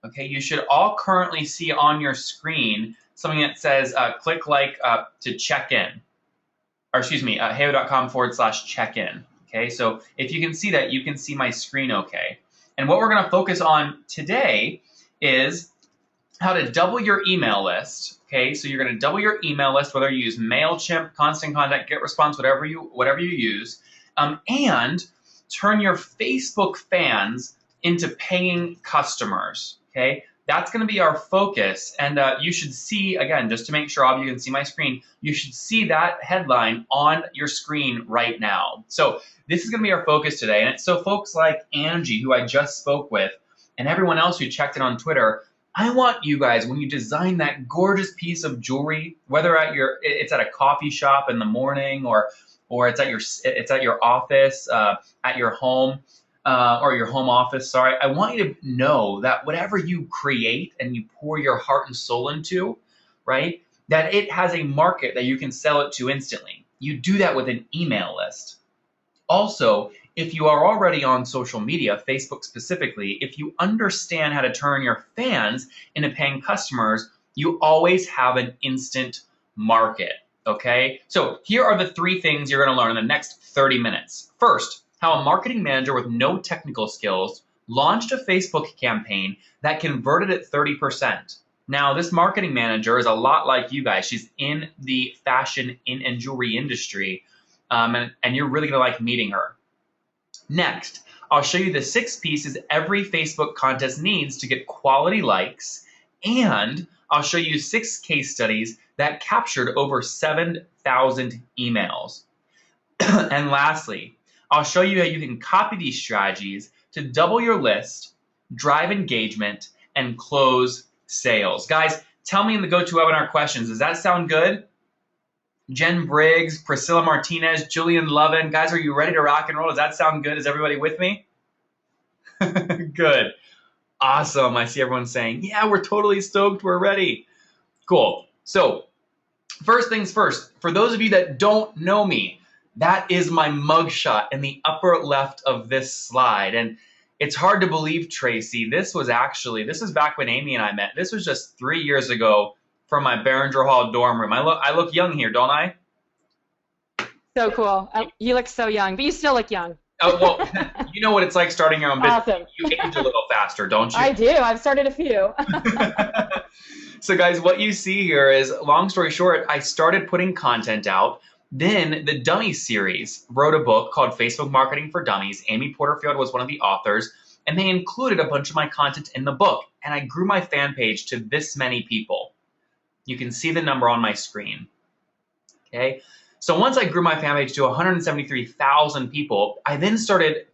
Okay, you should all currently see on your screen something that says click like to check in, or excuse me, heyo.com/check-in. Okay, so if you can see that, you can see my screen okay. And what we're going to focus on today is how to double your email list. Okay, so you're going to double your email list, whether you use MailChimp, Constant Contact, GetResponse, whatever you use, and turn your Facebook fans into paying customers. Okay, that's going to be our focus, and you should see, again, just to make sure all of you can see my screen, you should see that headline on your screen right now. So this is going to be our focus today, and it's so folks like Angie, who I just spoke with, and everyone else who checked in on Twitter, I want you guys, when you design that gorgeous piece of jewelry, whether it's at a coffee shop in the morning, or it's at your office, at your home, or your home office, sorry, I want you to know that whatever you create and you pour your heart and soul into, right, that it has a market that you can sell it to instantly. You do that with an email list. Also, if you are already on social media, Facebook specifically, if you understand how to turn your fans into paying customers, you always have an instant market, okay? So here are the 3 things you're going to learn in the next 30 minutes. First, how a marketing manager with no technical skills launched a Facebook campaign that converted at 30%. Now, this marketing manager is a lot like you guys. She's in the fashion and jewelry industry, and you're really going to like meeting her. Next, I'll show you the 6 pieces every Facebook contest needs to get quality likes, and I'll show you 6 case studies that captured over 7,000 emails. And lastly, I'll show you how you can copy these strategies to double your list, drive engagement, and close sales. Guys, tell me in the GoToWebinar questions, does that sound good? Jen Briggs, Priscilla Martinez, Julian Lovin. Guys, are you ready to rock and roll? Does that sound good? Is everybody with me? Good. Awesome. I see everyone saying, yeah, we're totally stoked. We're ready. Cool. So first things first, for those of you that don't know me, that is my mugshot in the upper left of this slide. And it's hard to believe, Tracy, this was back when Amy and I met. This was just 3 years ago from my Behringer Hall dorm room. I look young here, don't I? So cool. You look so young, but you still look young. Oh, well, you know what it's like starting your own business. Awesome. You age a little faster, don't you? I do. I've started a few. So guys, what you see here is, long story short, I started putting content out. Then the Dummies series wrote a book called Facebook Marketing for Dummies. Amy Porterfield was one of the authors, and they included a bunch of my content in the book. And I grew my fan page to this many people. You can see the number on my screen. Okay. So once I grew my fan page to 173,000 people,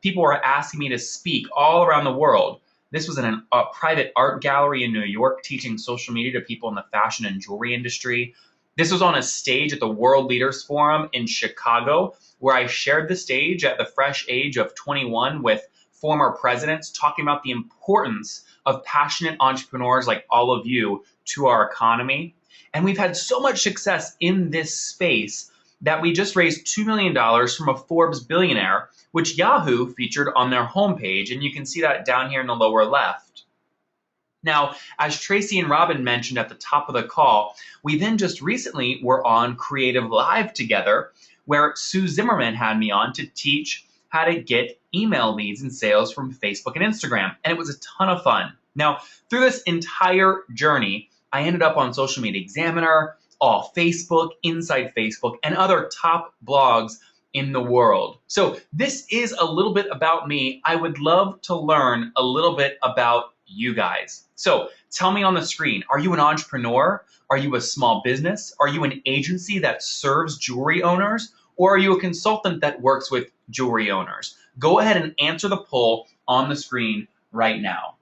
people were asking me to speak all around the world. This was in a private art gallery in New York, teaching social media to people in the fashion and jewelry industry. This was on a stage at the World Leaders Forum in Chicago, where I shared the stage at the fresh age of 21 with former presidents, talking about the importance of passionate entrepreneurs like all of you to our economy. And we've had so much success in this space that we just raised $2 million from a Forbes billionaire, which Yahoo featured on their homepage. And you can see that down here in the lower left. Now, as Tracy and Robin mentioned at the top of the call, we then just recently were on Creative Live together, where Sue Zimmerman had me on to teach how to get email leads and sales from Facebook and Instagram. And it was a ton of fun. Now, through this entire journey, I ended up on Social Media Examiner, All Facebook, Inside Facebook, and other top blogs in the world. So this is a little bit about me. I would love to learn a little bit about you guys. So tell me on the screen, are you an entrepreneur? Are you a small business? Are you an agency that serves jewelry owners? Or are you a consultant that works with jewelry owners? Go ahead and answer the poll on the screen right now.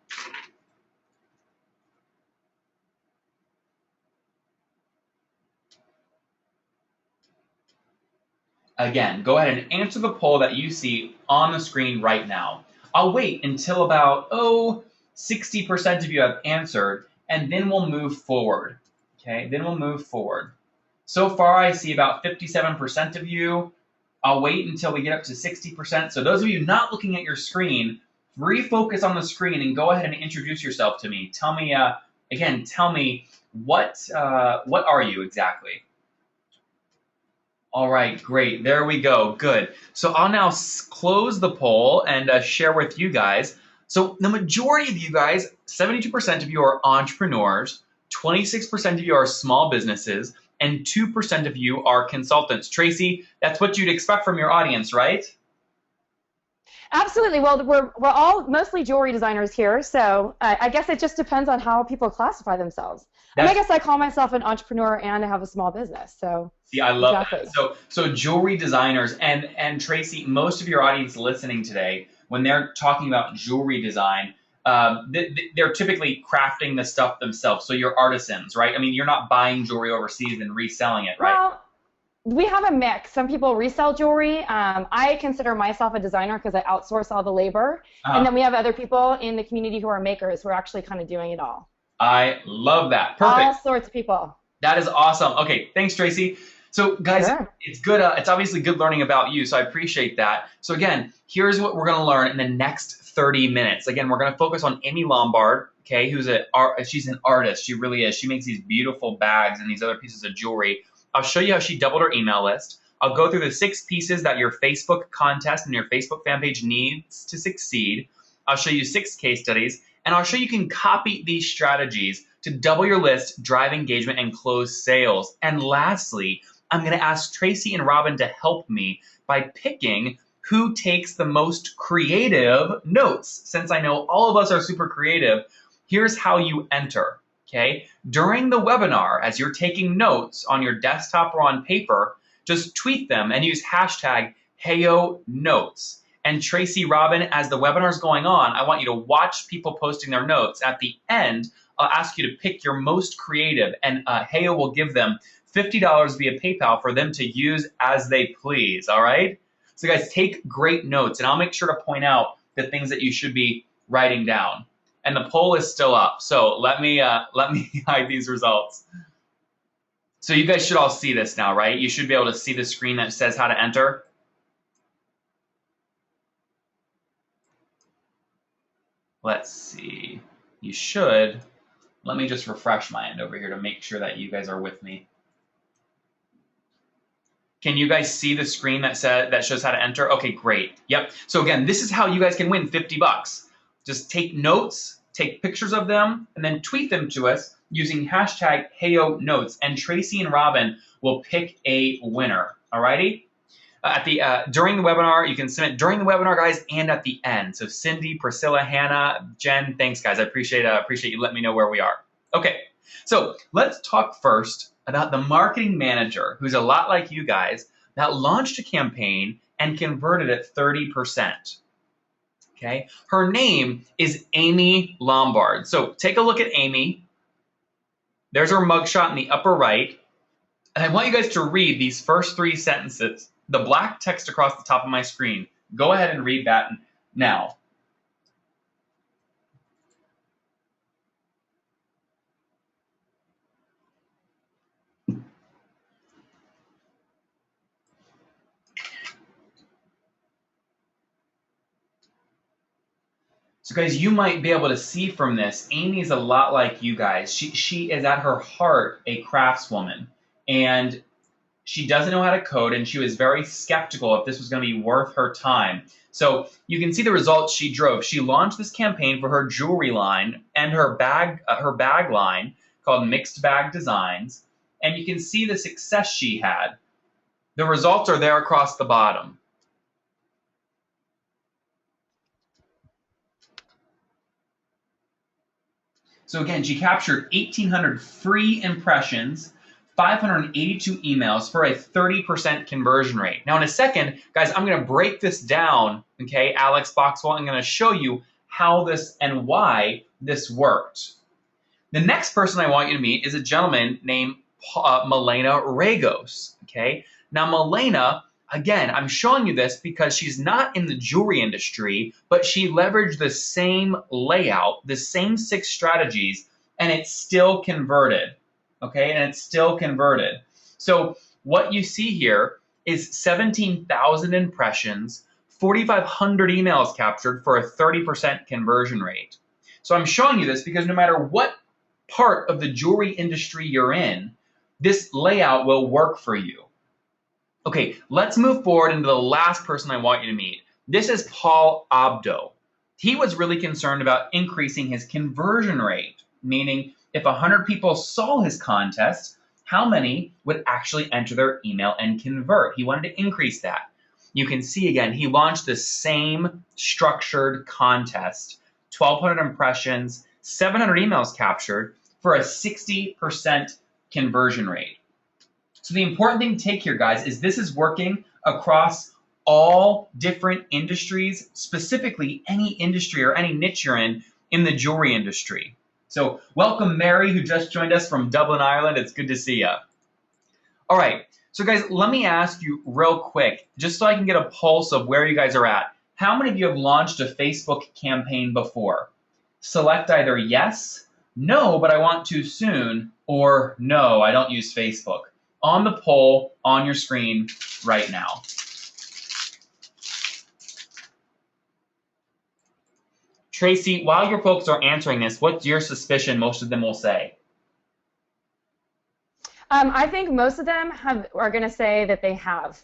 Again, go ahead and answer the poll that you see on the screen right now. I'll wait until about, 60% of you have answered, and then we'll move forward. Okay, then we'll move forward. So far, I see about 57% of you. I'll wait until we get up to 60%. So those of you not looking at your screen, refocus on the screen and go ahead and introduce yourself to me. Tell me, again, tell me what are you exactly? All right, great. There we go. Good. So I'll now close the poll and share with you guys. So the majority of you guys, 72% of you are entrepreneurs, 26% of you are small businesses, and 2% of you are consultants. Tracy, that's what you'd expect from your audience, right? Absolutely. Well, we're all mostly jewelry designers here, so I guess it just depends on how people classify themselves. And I guess I call myself an entrepreneur and I have a small business. So see, I love exactly. that. So jewelry designers and Tracy, most of your audience listening today, when they're talking about jewelry design, they're typically crafting the stuff themselves. So you're artisans, right? I mean, you're not buying jewelry overseas and reselling it, right? Well, we have a mix. Some people resell jewelry. I consider myself a designer because I outsource all the labor. And then we have other people in the community who are makers who are actually kind of doing it all. I love that. Perfect. All sorts of people. That is awesome. Okay, thanks, Tracy. So, guys, Sure. It's good. It's obviously good learning about you, so I appreciate that. So, again, here's what we're going to learn in the next 30 minutes. Again, we're going to focus on Amy Lombard, okay, she's an artist. She really is. She makes these beautiful bags and these other pieces of jewelry. I'll show you how she doubled her email list. I'll go through the 6 pieces that your Facebook contest and your Facebook fan page needs to succeed. I'll show you 6 case studies, and I'll show you can copy these strategies to double your list, drive engagement, and close sales. And lastly, I'm going to ask Tracy and Robin to help me by picking who takes the most creative notes. Since I know all of us are super creative, here's how you enter. Okay, during the webinar, as you're taking notes on your desktop or on paper, just tweet them and use hashtag Heyo Notes. And Tracy, Robin, as the webinar is going on, I want you to watch people posting their notes. At the end, I'll ask you to pick your most creative, and Heyo will give them $50 via PayPal for them to use as they please. All right? So, guys, take great notes, and I'll make sure to point out the things that you should be writing down. And the poll is still up, so let me hide these results. So you guys should all see this now, right? You should be able to see the screen that says how to enter. Let's see. You should. Let me just refresh my end over here to make sure that you guys are with me. Can you guys see the screen that shows how to enter? Okay, great. Yep. So again, this is how you guys can win $50. Just take notes, take pictures of them, and then tweet them to us using hashtag Heyo Notes. And Tracy and Robin will pick a winner. Alrighty? During the webinar, you can submit during the webinar, guys, and at the end. So Cindy, Priscilla, Hannah, Jen, thanks, guys. I appreciate you letting me know where we are. Okay, so let's talk first about the marketing manager, who's a lot like you guys, that launched a campaign and converted at 30%. Okay, her name is Amy Lombard. So take a look at Amy. There's her mugshot in the upper right. And I want you guys to read these first 3 sentences. The black text across the top of my screen. Go ahead and read that now. So guys, you might be able to see from this, Amy's a lot like you guys. She is at her heart a craftswoman, and she doesn't know how to code, and she was very skeptical if this was going to be worth her time. So you can see the results she drove. She launched this campaign for her jewelry line and her bag line called Mixed Bag Designs, and you can see the success she had. The results are there across the bottom. So again, she captured 1,800 free impressions, 582 emails for a 30% conversion rate. Now in a second, guys, I'm going to break this down, okay, Alex Boxwell. I'm going to show you how this and why this worked. The next person I want you to meet is a gentleman named Milena Ragos, okay? Now Milena, again, I'm showing you this because she's not in the jewelry industry, but she leveraged the same layout, the same 6 strategies, and it's still converted, okay? And it's still converted. So what you see here is 17,000 impressions, 4,500 emails captured for a 30% conversion rate. So I'm showing you this because no matter what part of the jewelry industry you're in, this layout will work for you. Okay, let's move forward into the last person I want you to meet. This is Paul Abdo. He was really concerned about increasing his conversion rate, meaning if 100 people saw his contest, how many would actually enter their email and convert? He wanted to increase that. You can see again, he launched the same structured contest, 1,200 impressions, 700 emails captured for a 60% conversion rate. So the important thing to take here, guys, is this is working across all different industries, specifically any industry or any niche you're in the jewelry industry. So welcome, Mary, who just joined us from Dublin, Ireland. It's good to see you. All right, so guys, let me ask you real quick, just so I can get a pulse of where you guys are at. How many of you have launched a Facebook campaign before? Select either yes, no, but I want to soon, or no, I don't use Facebook. On the poll on your screen right now. Tracy, while your folks are answering this, what's your suspicion most of them will say? I think most of them are going to say that they have.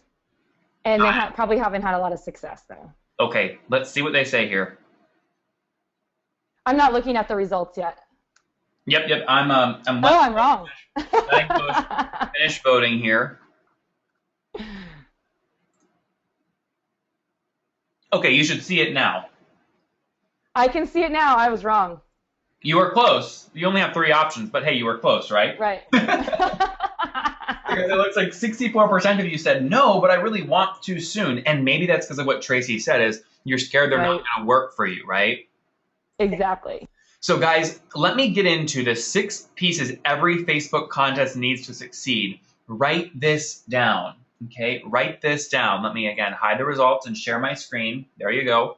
And they probably haven't had a lot of success, though. Okay, let's see what they say here. I'm not looking at the results yet. Yep. I'm wrong. Finish voting here. Okay, you should see it now. I can see it now. I was wrong. You were close. You only have 3 options, but hey, you were close, right? Right. Because it looks like 64% of you said no, but I really want to soon. And maybe that's because of what Tracy said is you're scared they're not going to work for you, right? Exactly. So guys, let me get into the 6 pieces every Facebook contest needs to succeed. Write this down, okay? Write this down. Let me, again, hide the results and share my screen. There you go.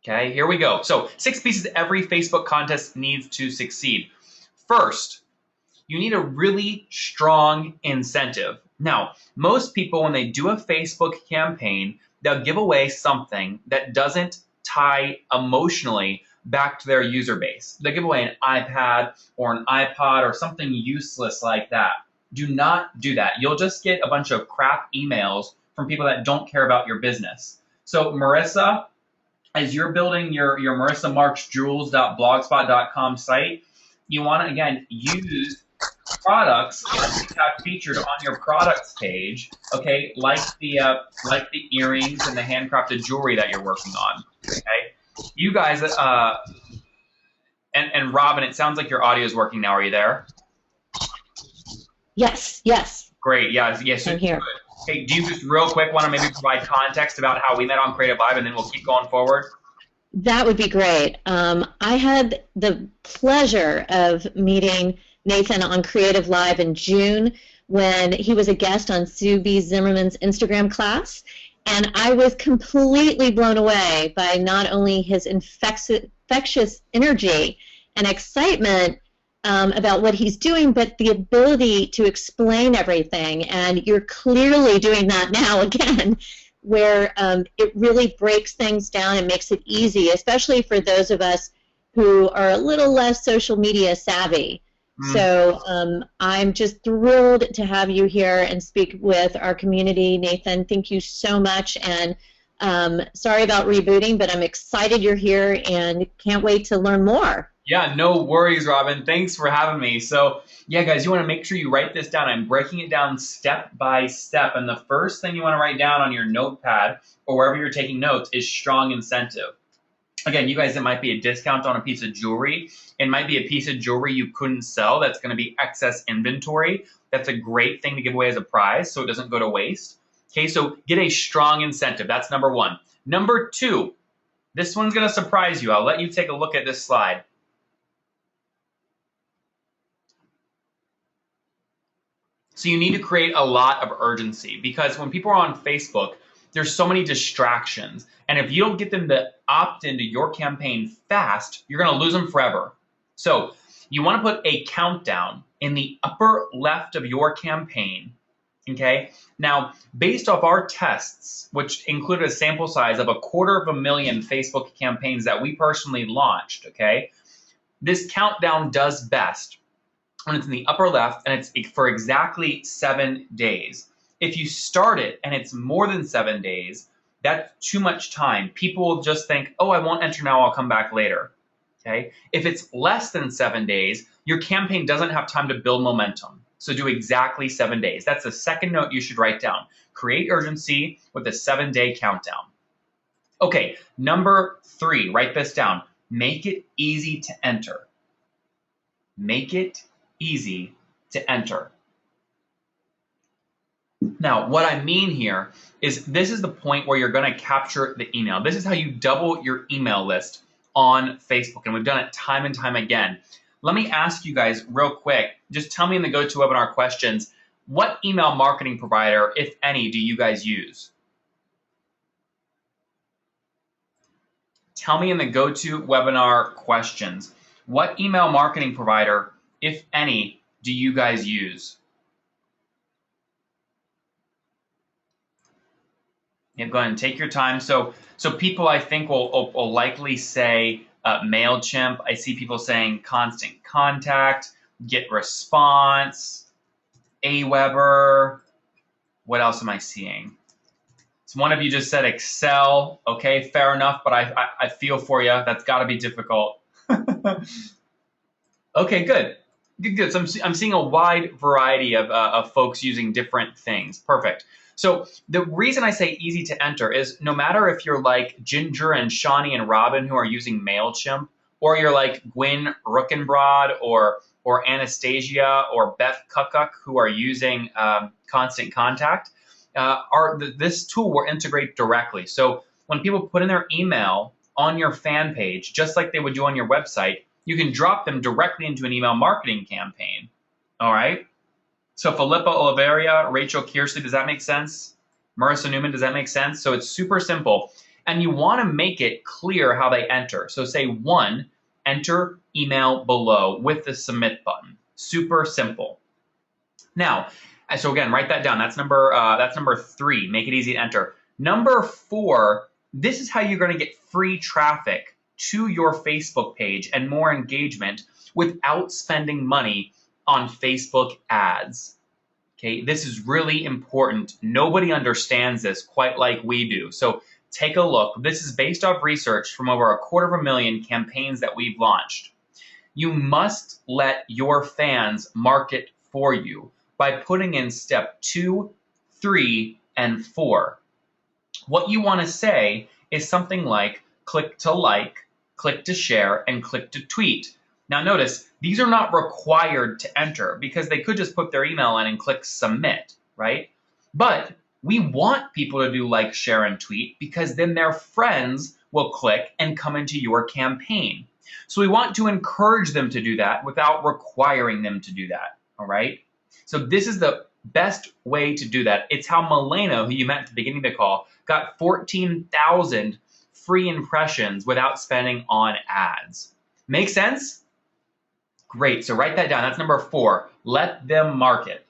Okay, here we go. So 6 pieces every Facebook contest needs to succeed. First, you need a really strong incentive. Now, most people, when they do a Facebook campaign, they'll give away something that doesn't tie emotionally back to their user base. They'll give away an iPad or an iPod or something useless like that. Do not do that. You'll just get a bunch of crap emails from people that don't care about your business. So Marissa, as you're building your marissamarksjewels.blogspot.com site, you want to, again, use products that you have featured on your products page, okay, like the earrings and the handcrafted jewelry that you're working on, okay? You guys, and Robin, it sounds like your audio is working now. Are you there? Yes. Great, yes. I'm here. Good. Hey, do you just real quick want to maybe provide context about how we met on Creative Live, and then we'll keep going forward? That would be great. I had the pleasure of meeting Nathan on Creative Live in June when he was a guest on Sue B. Zimmerman's Instagram class, and I was completely blown away by not only his infectious energy and excitement about what he's doing, but the ability to explain everything. And you're clearly doing that now again, where it really breaks things down and makes it easy, especially for those of us who are a little less social media savvy. So I'm just thrilled to have you here and speak with our community. Nathan, thank you so much. And sorry about rebooting, but I'm excited you're here and can't wait to learn more. Yeah, no worries, Robin. Thanks for having me. So, yeah, guys, you want to make sure you write this down. I'm breaking it down step by step. And the first thing you want to write down on your notepad or wherever you're taking notes is strong incentive. Again, you guys, it might be a discount on a piece of jewelry. It might be a piece of jewelry you couldn't sell that's going to be excess inventory. That's a great thing to give away as a prize so it doesn't go to waste. Okay, so get a strong incentive. That's number 1. Number 2, this one's going to surprise you. I'll let you take a look at this slide. So you need to create a lot of urgency because when people are on Facebook, there's so many distractions. And if you don't get them to opt into your campaign fast, you're going to lose them forever. So you want to put a countdown in the upper left of your campaign Okay, now based off our tests, which included a sample size of 250,000 Facebook campaigns that we personally launched, okay, this countdown does best when it's in the upper left and it's for exactly 7 days. If you start it and it's more than 7 days, that's too much time. People will just think, oh, I won't enter now, I'll come back later. Okay? If it's less than 7 days, your campaign doesn't have time to build momentum. So do exactly 7 days. That's the second note you should write down. Create urgency with a 7-day countdown. Okay, number 3, write this down. Make it easy to enter. Make it easy to enter. Now, what I mean here is this is the point where you're going to capture the email. This is how you double your email list on Facebook, and we've done it time and time again. Let me ask you guys real quick, just tell me in the GoToWebinar questions, what email marketing provider, if any, do you guys use? Tell me in the GoToWebinar questions, what email marketing provider, if any, do you guys use? Yeah, go ahead and take your time. So people, I think, will likely say MailChimp. I see people saying Constant Contact, Get Response, Aweber. What else am I seeing? So one of you just said Excel. Okay, fair enough, but I feel for you. That's got to be difficult. Okay, good. Good. So I'm seeing a wide variety of folks using different things. Perfect. So the reason I say easy to enter is no matter if you're like Ginger and Shawnee and Robin who are using MailChimp, or you're like Gwen Ruckenbrod or Anastasia or Beth Kukuk who are using Constant Contact, this tool will integrate directly. So when people put in their email on your fan page, just like they would do on your website, you can drop them directly into an email marketing campaign. All right? So Philippa Oliveria, Rachel Kearsley, does that make sense? Marissa Newman, does that make sense? So it's super simple. And you want to make it clear how they enter. So say 1, enter email below with the submit button. Super simple. Now, so again, write that down. That's number 3. Make it easy to enter. Number 4, this is how you're going to get free traffic to your Facebook page and more engagement without spending money on Facebook ads. Okay, this is really important. Nobody understands this quite like we do. So take a look. This is based off research from over 250,000 campaigns that we've launched. You must let your fans market for you by putting in step 2, 3, and 4. What you want to say is something like click to like, click to share, and click to tweet. Now notice, these are not required to enter because they could just put their email in and click submit, right? But we want people to do like, share, and tweet because then their friends will click and come into your campaign. So we want to encourage them to do that without requiring them to do that, all right? So this is the best way to do that. It's how Milena, who you met at the beginning of the call, got 14,000 free impressions without spending on ads. Make sense? Great, so write that down. That's number 4. Let them market.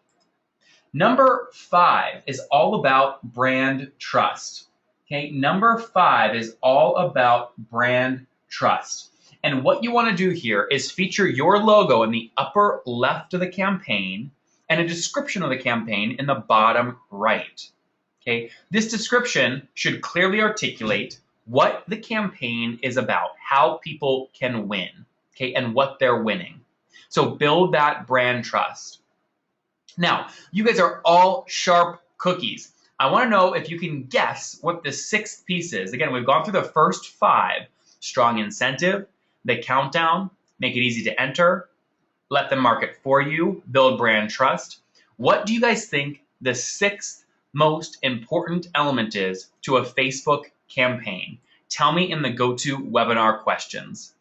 Number 5 is all about brand trust. Okay, number 5 is all about brand trust. And what you want to do here is feature your logo in the upper left of the campaign and a description of the campaign in the bottom right. Okay, this description should clearly articulate what the campaign is about, how people can win, okay, and what they're winning. So build that brand trust. Now, you guys are all sharp cookies. I want to know if you can guess what the 6th piece is. Again, we've gone through the first 5. Strong incentive, the countdown, make it easy to enter, let them market for you, build brand trust. What do you guys think the 6th most important element is to a Facebook campaign? Tell me in the GoToWebinar questions.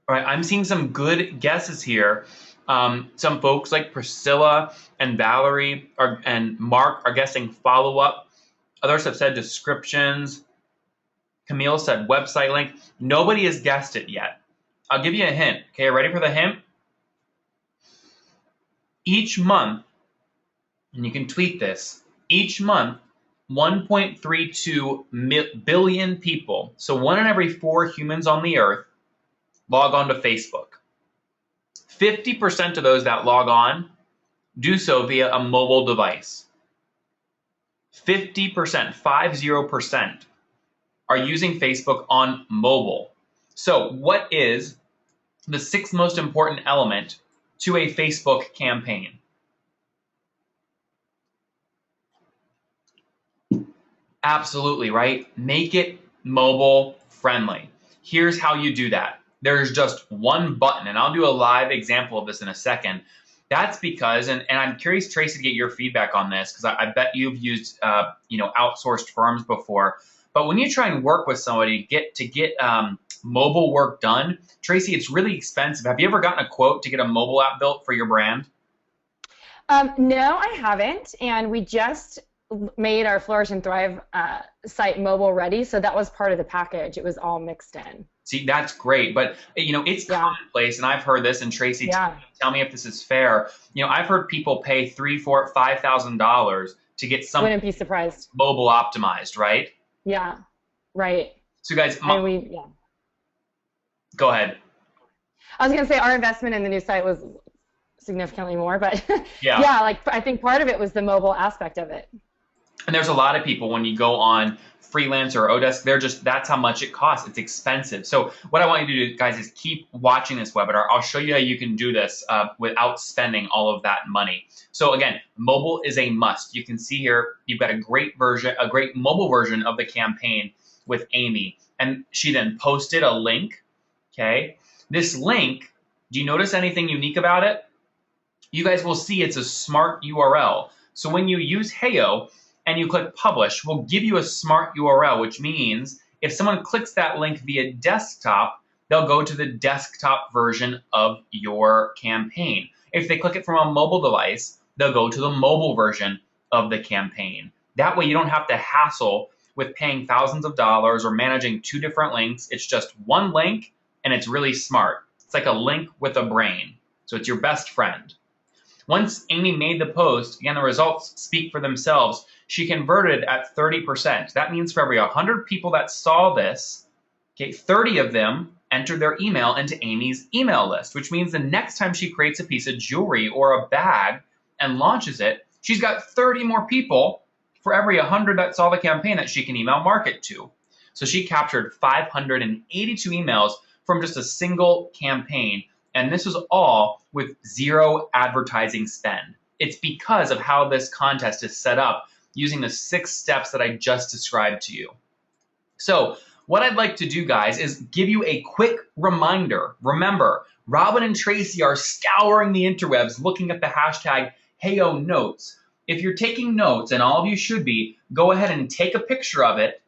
All right, I'm seeing some good guesses here. Some folks like Priscilla and Valerie and Mark are guessing follow-up. Others have said descriptions. Camille said website link. Nobody has guessed it yet. I'll give you a hint. Okay, ready for the hint? Each month, and you can tweet this, each month, 1.32 billion people, so 1 in every 4 humans on the earth, log on to Facebook. 50% of those that log on do so via a mobile device. 50%, 50%, are using Facebook on mobile. So what is the 6th most important element to a Facebook campaign? Absolutely, right? Make it mobile friendly. Here's how you do that. There's just one button, and I'll do a live example of this in a second. That's because, and I'm curious, Tracy, to get your feedback on this, because I bet you've used outsourced firms before. But when you try and work with somebody to get mobile work done, Tracy, it's really expensive. Have you ever gotten a quote to get a mobile app built for your brand? No, I haven't, and we just made our Flourish and Thrive site mobile ready, so that was part of the package. It was all mixed in. See, that's great, but it's commonplace, and I've heard this. And Tracy, tell me if this is fair. I've heard people pay $3,000, $4,000, $5,000 to get something. Wouldn't be surprised. Mobile optimized, right? Yeah, right. So, guys, go ahead. I was gonna say our investment in the new site was significantly more, but I think part of it was the mobile aspect of it. And there's a lot of people, when you go on Freelancer or Odesk, that's how much it costs. It's expensive. So what I want you to do, guys, is keep watching this webinar. I'll show you how you can do this without spending all of that money. So again, mobile is a must. You can see here, you've got a great mobile version of the campaign with Amy. And she then posted a link, okay? This link, do you notice anything unique about it? You guys will see it's a smart URL. So when you use Heyo, and you click publish, we'll give you a smart URL, which means if someone clicks that link via desktop, they'll go to the desktop version of your campaign. If they click it from a mobile device, they'll go to the mobile version of the campaign. That way you don't have to hassle with paying thousands of dollars or managing 2 different links. It's just one link, and it's really smart. It's like a link with a brain. So it's your best friend. Once Amy made the post, again, the results speak for themselves. She converted at 30%. That means for every 100 people that saw this, 30 of them entered their email into Amy's email list, which means the next time she creates a piece of jewelry or a bag and launches it, she's got 30 more people for every 100 that saw the campaign that she can email market to. So she captured 582 emails from just a single campaign, and this was all with 0 advertising spend. It's because of how this contest is set up, using the 6 steps that I just described to you. So what I'd like to do, guys, is give you a quick reminder. Remember, Robin and Tracy are scouring the interwebs looking at the hashtag Heyo Notes. If you're taking notes, and all of you should be, go ahead and take a picture of it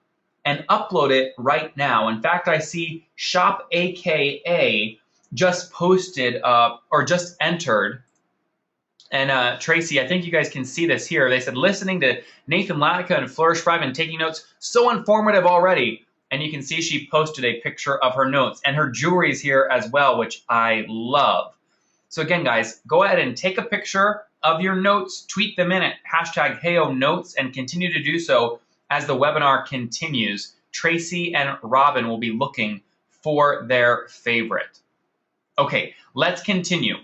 and upload it right now. In fact, I see Shop AKA just posted or just entered. And Tracy, I think you guys can see this here. They said, listening to Nathan Latka and Flourish Thrive and taking notes, so informative already. And you can see she posted a picture of her notes, and her jewelry is here as well, which I love. So again, guys, go ahead and take a picture of your notes, tweet them in at hashtag Heyo Notes, and continue to do so as the webinar continues. Tracy and Robin will be looking for their favorite. Okay, let's continue.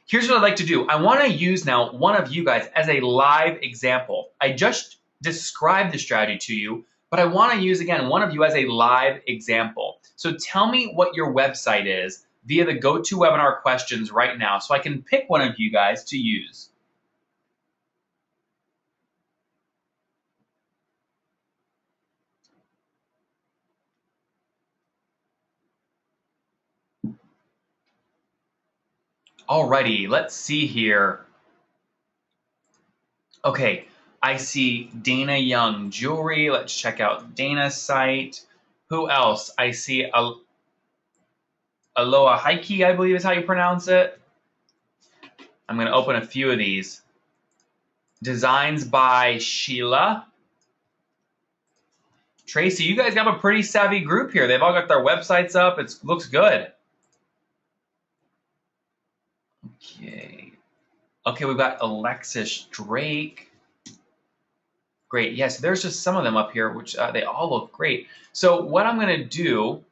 Here's what I'd like to do. I want to use now one of you guys as a live example. I just described the strategy to you, but I want to use, again, one of you as a live example. So tell me what your website is via the GoToWebinar questions right now so I can pick one of you guys to use. Alrighty, let's see here. Okay, I see Dana Young Jewelry. Let's check out Dana's site. Who else? I see Aloha Heike, I believe is how you pronounce it. I'm going to open a few of these. Designs by Sheila. Tracy, you guys have a pretty savvy group here. They've all got their websites up. It looks good. Okay. Okay, we've got Alexis Drake. Great. Yes, there's just some of them up here, which they all look great. So what I'm going to do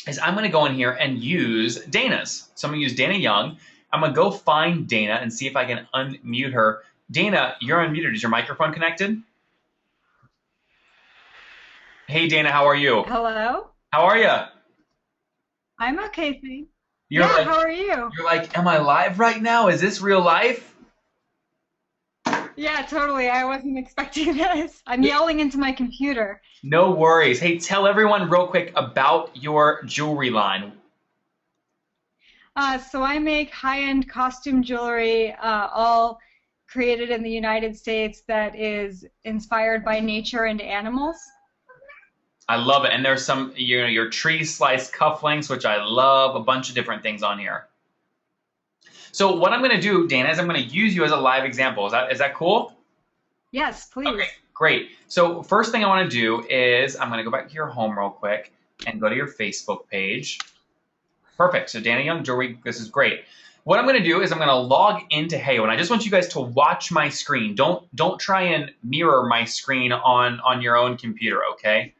is I'm going to go in here and use Dana's. So I'm going to use Dana Young. I'm going to go find Dana and see if I can unmute her. Dana, you're unmuted. Is your microphone connected? Hey, Dana, how are you? Hello? How are you? I'm okay, thanks. You're Yeah, like, how are you? You're like, am I live right now? Is this real life? Yeah, totally. I wasn't expecting this. I'm yelling into my computer. No worries. Hey, tell everyone real quick about your jewelry line. So I make high-end costume jewelry, all created in the United States that is inspired by nature and animals. I love it. And there's some, your tree slice cufflinks, which I love, a bunch of different things on here. So what I'm going to do, Dana, is I'm going to use you as a live example. Is that cool? Yes, please. Okay, great. So first thing I want to do is I'm going to go back to your home real quick and go to your Facebook page. Perfect. So Dana Young Jewelry, this is great. What I'm going to do is I'm going to log into Heyo, and I just want you guys to watch my screen. Don't try and mirror my screen on your own computer, okay?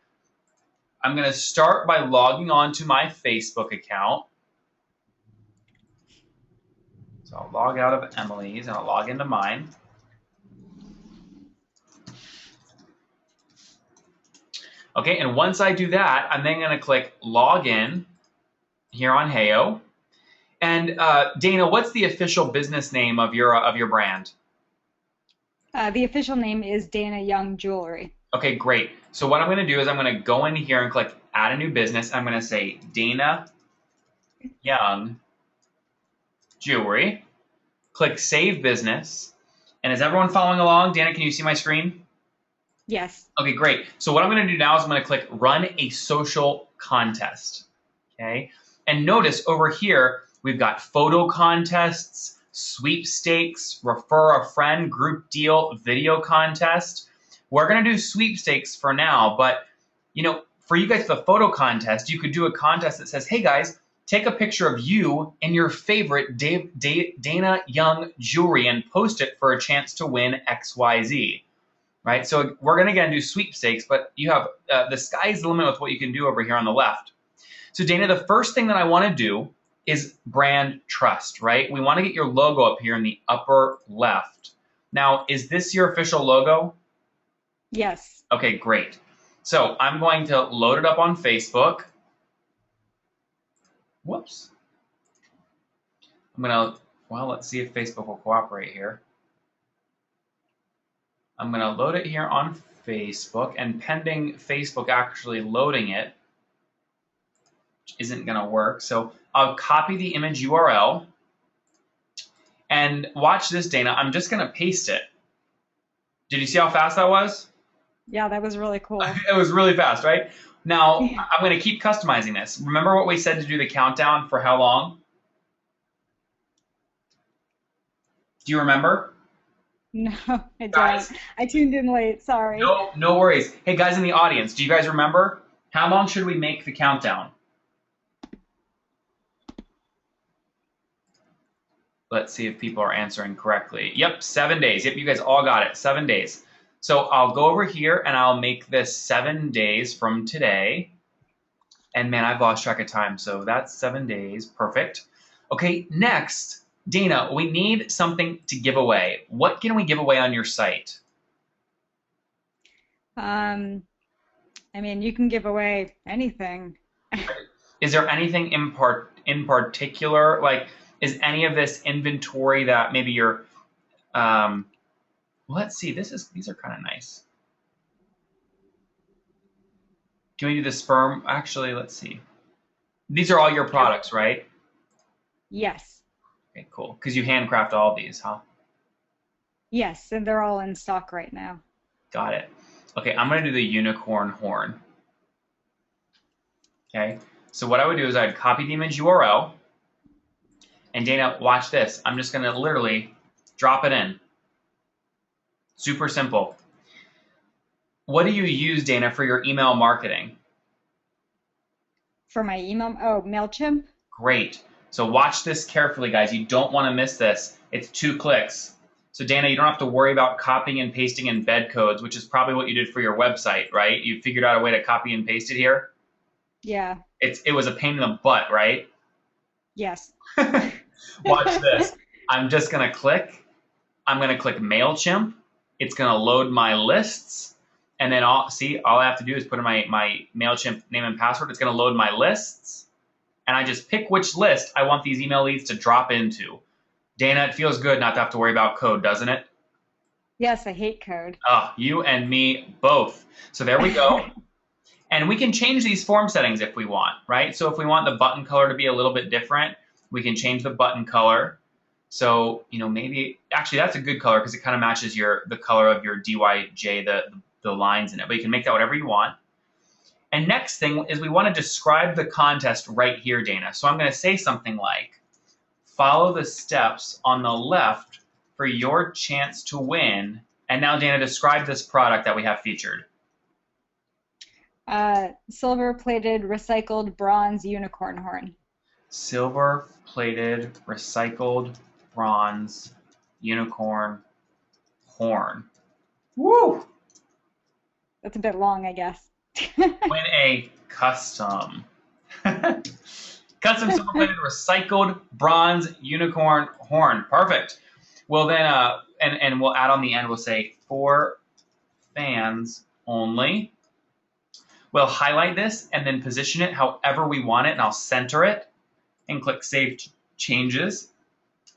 I'm going to start by logging on to my Facebook account. So I'll log out of Emily's and I'll log into mine. Okay, and once I do that, I'm then going to click Login here on Heyo. And Dana, what's the official business name of your brand? The official name is Dana Young Jewelry. Okay, great. So what I'm going to do is I'm going to go in here and click Add a New Business. I'm going to say Dana Young Jewelry. Click Save Business. And is everyone following along? Dana, can you see my screen? Yes. Okay, great. So what I'm going to do now is I'm going to click Run a Social Contest. Okay. And notice over here, we've got photo contests, sweepstakes, refer a friend, group deal, video contest. We're going to do sweepstakes for now, but for you guys, the photo contest, you could do a contest that says, hey guys, take a picture of you in your favorite Dana Young jewelry and post it for a chance to win XYZ. Right? So we're going to again do sweepstakes, but you have the sky's the limit with what you can do over here on the left. So Dana, the first thing that I want to do is brand trust, right? We want to get your logo up here in the upper left. Now, is this your official logo? Yes. Okay, great. So I'm going to load it up on Facebook. Whoops. Well, let's see if Facebook will cooperate here. I'm going to load it here on Facebook, and pending Facebook actually loading it, which isn't going to work. So I'll copy the image URL, and watch this, Dana. I'm just going to paste it. Did you see how fast that was? Yeah, that was really cool. It was really fast, right? Now, I'm going to keep customizing this. Remember what we said to do the countdown for how long? Do you remember? No, I Guys. don't. I tuned in late, sorry. No worries. Hey, guys in the audience, do you guys remember? How long should we make the countdown? Let's see if people are answering correctly. Yep, 7 days. Yep, you guys all got it. 7 days. So I'll go over here and I'll make this 7 days from today. And man, I've lost track of time. So that's 7 days. Perfect. Okay, next. Dana, we need something to give away. What can we give away on your site? I mean, you can give away anything. Is there anything in particular? Like, is any of this inventory that maybe you're, let's see, these are kind of nice. Can we do the sperm? Actually, let's see. These are all your products, right? Yes. Okay, cool. Because you handcraft all these, huh? Yes, and they're all in stock right now. Got it. Okay, I'm going to do the unicorn horn. Okay, So what I would do is I'd copy the image URL, and Dana, watch this. I'm just going to literally drop it in. Super simple. What do you use, Dana, for your email marketing? For my email, oh, MailChimp? Great. So watch this carefully, guys. You don't want to miss this. It's 2 clicks. So Dana, you don't have to worry about copying and pasting embed codes, which is probably what you did for your website, right? You figured out a way to copy and paste it here? Yeah. It was a pain in the butt, right? Yes. Watch this. I'm just going to click. I'm going to click MailChimp. It's going to load my lists. And then all I have to do is put in my MailChimp name and password. It's going to load my lists. And I just pick which list I want these email leads to drop into. Dana, it feels good not to have to worry about code, doesn't it? Yes, I hate code. Oh, you and me both. So there we go. And we can change these form settings if we want, right? So if we want the button color to be a little bit different, we can change the button color. So, maybe, actually that's a good color because it kind of matches the color of your DYJ, the lines in it. But you can make that whatever you want. And next thing is we want to describe the contest right here, Dana. So I'm going to say something like, follow the steps on the left for your chance to win. And now, Dana, describe this product that we have featured. Silver-plated recycled bronze unicorn horn. Silver-plated recycled bronze unicorn horn. Woo! That's a bit long, I guess. Win a custom. Custom silver-plated recycled bronze unicorn horn. Perfect. Well then, and we'll add on the end, we'll say for fans only. We'll highlight this and then position it however we want it, and I'll center it and click Save Changes.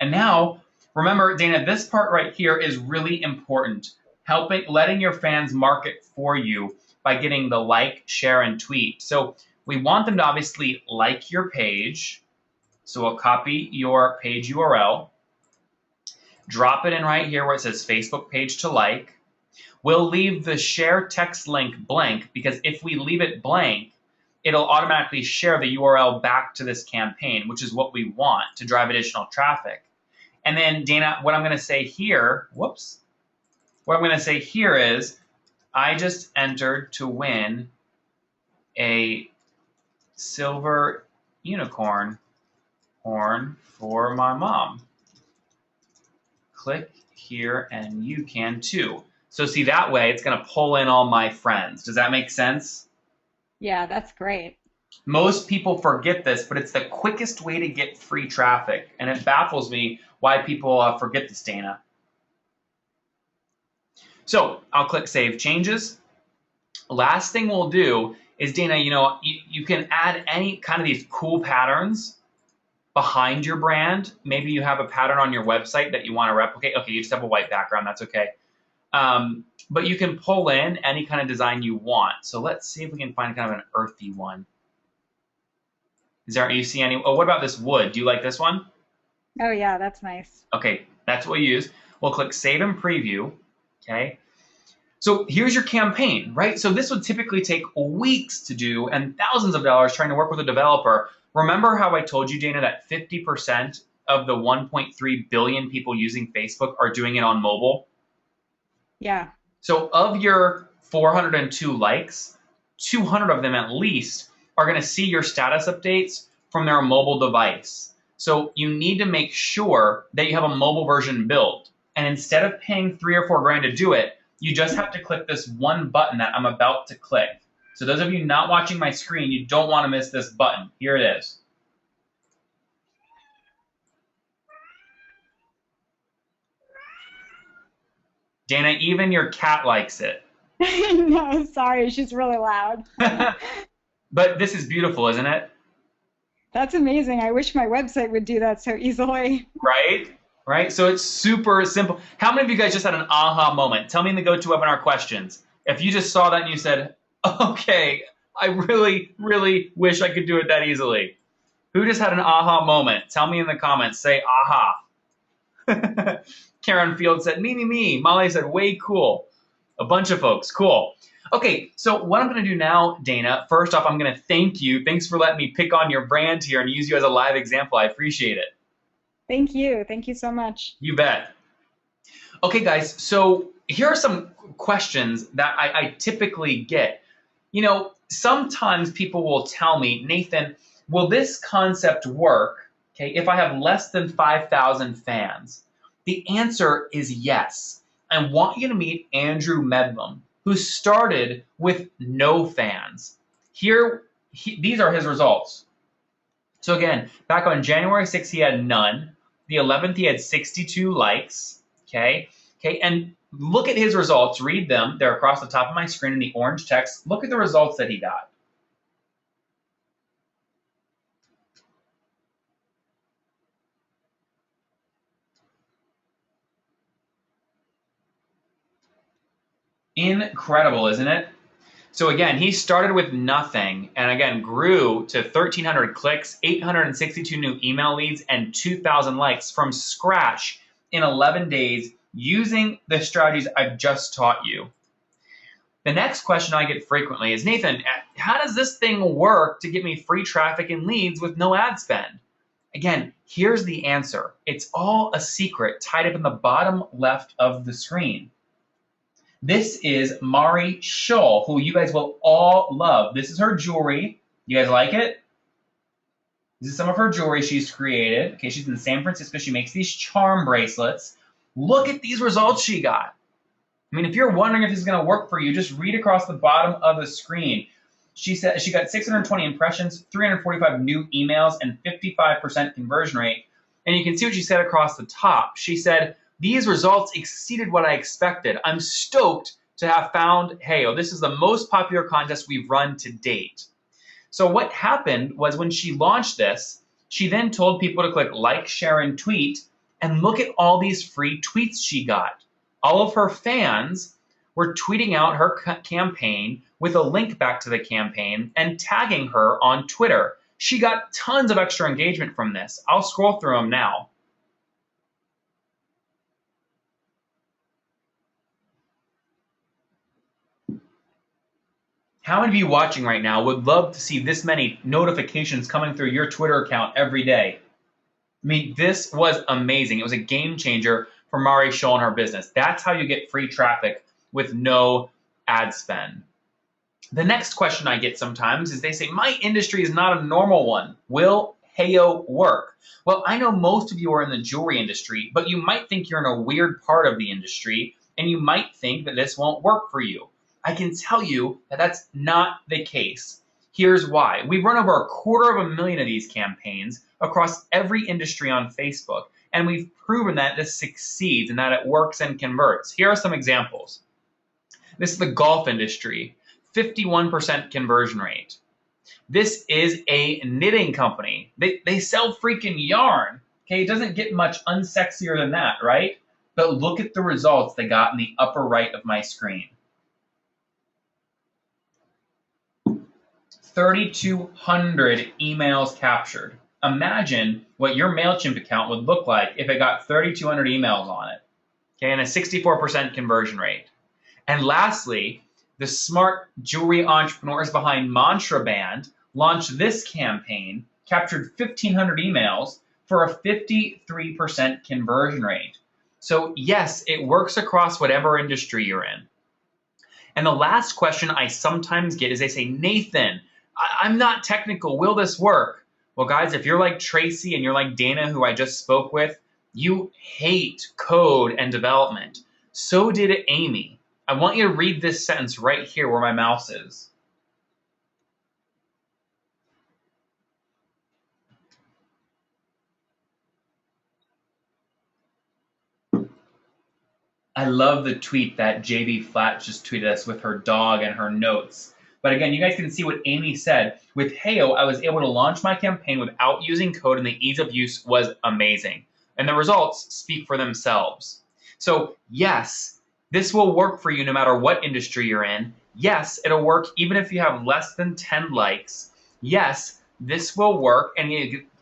And now, remember, Dana, this part right here is really important. Letting your fans market for you by getting the like, share, and tweet. So we want them to obviously like your page. So we'll copy your page URL, drop it in right here where it says Facebook page to like. We'll leave the share text link blank because if we leave it blank, it'll automatically share the URL back to this campaign, which is what we want to drive additional traffic. And then, Dana, what I'm going to say here, what I'm going to say here is I just entered to win a silver unicorn horn for my mom. Click here and you can too. So see, that way it's going to pull in all my friends. Does that make sense? Yeah, that's great. Most people forget this, but it's the quickest way to get free traffic. And it baffles me why people forget this, Dana. So I'll click Save Changes. Last thing we'll do is, Dana, you can add any kind of these cool patterns behind your brand. Maybe you have a pattern on your website that you want to replicate. Okay, you just have a white background. That's okay. But you can pull in any kind of design you want. So let's see if we can find kind of an earthy one. You see any? Oh, what about this wood? Do you like this one? Oh yeah, that's nice. Okay, that's what we use. We'll click Save and Preview. Okay. So here's your campaign, right? So this would typically take weeks to do and thousands of dollars trying to work with a developer. Remember how I told you, Dana, that 50% of the 1.3 billion people using Facebook are doing it on mobile? Yeah. So of your 402 likes, 200 of them at least are going to see your status updates from their mobile device. So you need to make sure that you have a mobile version built. And instead of paying $3 or $4 grand to do it, you just have to click this one button that I'm about to click. So those of you not watching my screen, you don't want to miss this button. Here it is. Dana, even your cat likes it. No, sorry, she's really loud. But this is beautiful, isn't it? That's amazing. I wish my website would do that so easily. Right? Right? So it's super simple. How many of you guys just had an aha moment? Tell me in the GoToWebinar questions. If you just saw that and you said, okay, I really, really wish I could do it that easily. Who just had an aha moment? Tell me in the comments. Say aha. Karen Field said, me. Molly said, way cool. A bunch of folks. Cool. Okay, so what I'm going to do now, Dana, first off, I'm going to thank you. Thanks for letting me pick on your brand here and use you as a live example. I appreciate it. Thank you. Thank you so much. You bet. Okay, guys, so here are some questions that I typically get. You know, sometimes people will tell me, Nathan, will this concept work, okay, if I have less than 5,000 fans? The answer is yes. I want you to meet Andrew Medlum, who started with no fans. These are his results. So again, back on January 6th, he had none. The 11th, he had 62 likes. Okay, and look at his results. Read them. They're across the top of my screen in the orange text. Look at the results that he got. Incredible, isn't it? So again, he started with nothing and again grew to 1,300 clicks, 862 new email leads, and 2,000 likes from scratch in 11 days using the strategies I've just taught you. The next question I get frequently is, Nathan, how does this thing work to get me free traffic and leads with no ad spend? Again, here's the answer. It's all a secret tied up in the bottom left of the screen. This is Mari Scholl, who you guys will all love. This is her jewelry. You guys like it? This is some of her jewelry she's created. Okay, she's in San Francisco. She makes these charm bracelets. Look at these results she got. I mean, if you're wondering if this is going to work for you, just read across the bottom of the screen. She said she got 620 impressions, 345 new emails, and 55% conversion rate. And you can see what she said across the top. She said, these results exceeded what I expected. I'm stoked to have found Heyo. This is the most popular contest we've run to date. So what happened was when she launched this, she then told people to click like, share, and tweet, and look at all these free tweets she got. All of her fans were tweeting out her campaign with a link back to the campaign and tagging her on Twitter. She got tons of extra engagement from this. I'll scroll through them now. How many of you watching right now would love to see this many notifications coming through your Twitter account every day? I mean, this was amazing. It was a game changer for Mari Scholl and her business. That's how you get free traffic with no ad spend. The next question I get sometimes is they say, my industry is not a normal one. Will Heyo work? Well, I know most of you are in the jewelry industry, but you might think you're in a weird part of the industry, and you might think that this won't work for you. I can tell you that that's not the case. Here's why. We've run over 250,000 of these campaigns across every industry on Facebook, and we've proven that this succeeds and that it works and converts. Here are some examples. This is the golf industry, 51% conversion rate. This is a knitting company. They sell freaking yarn. Okay, it doesn't get much unsexier than that, right? But look at the results they got in the upper right of my screen. 3,200 emails captured. Imagine what your MailChimp account would look like if it got 3,200 emails on it. Okay, and a 64% conversion rate. And lastly, the smart jewelry entrepreneurs behind Mantra Band launched this campaign, captured 1,500 emails for a 53% conversion rate. So yes, it works across whatever industry you're in. And the last question I sometimes get is they say, Nathan, I'm not technical. Will this work? Well, guys, if you're like Tracy and you're like Dana, who I just spoke with, you hate code and development. So did Amy. I want you to read this sentence right here where my mouse is. I love the tweet that JB Flat just tweeted us with her dog and her notes. But again, you guys can see what Amy said. With Heyo, I was able to launch my campaign without using code, and the ease of use was amazing. And the results speak for themselves. So yes, this will work for you no matter what industry you're in. Yes, it'll work even if you have less than 10 likes. Yes, this will work, and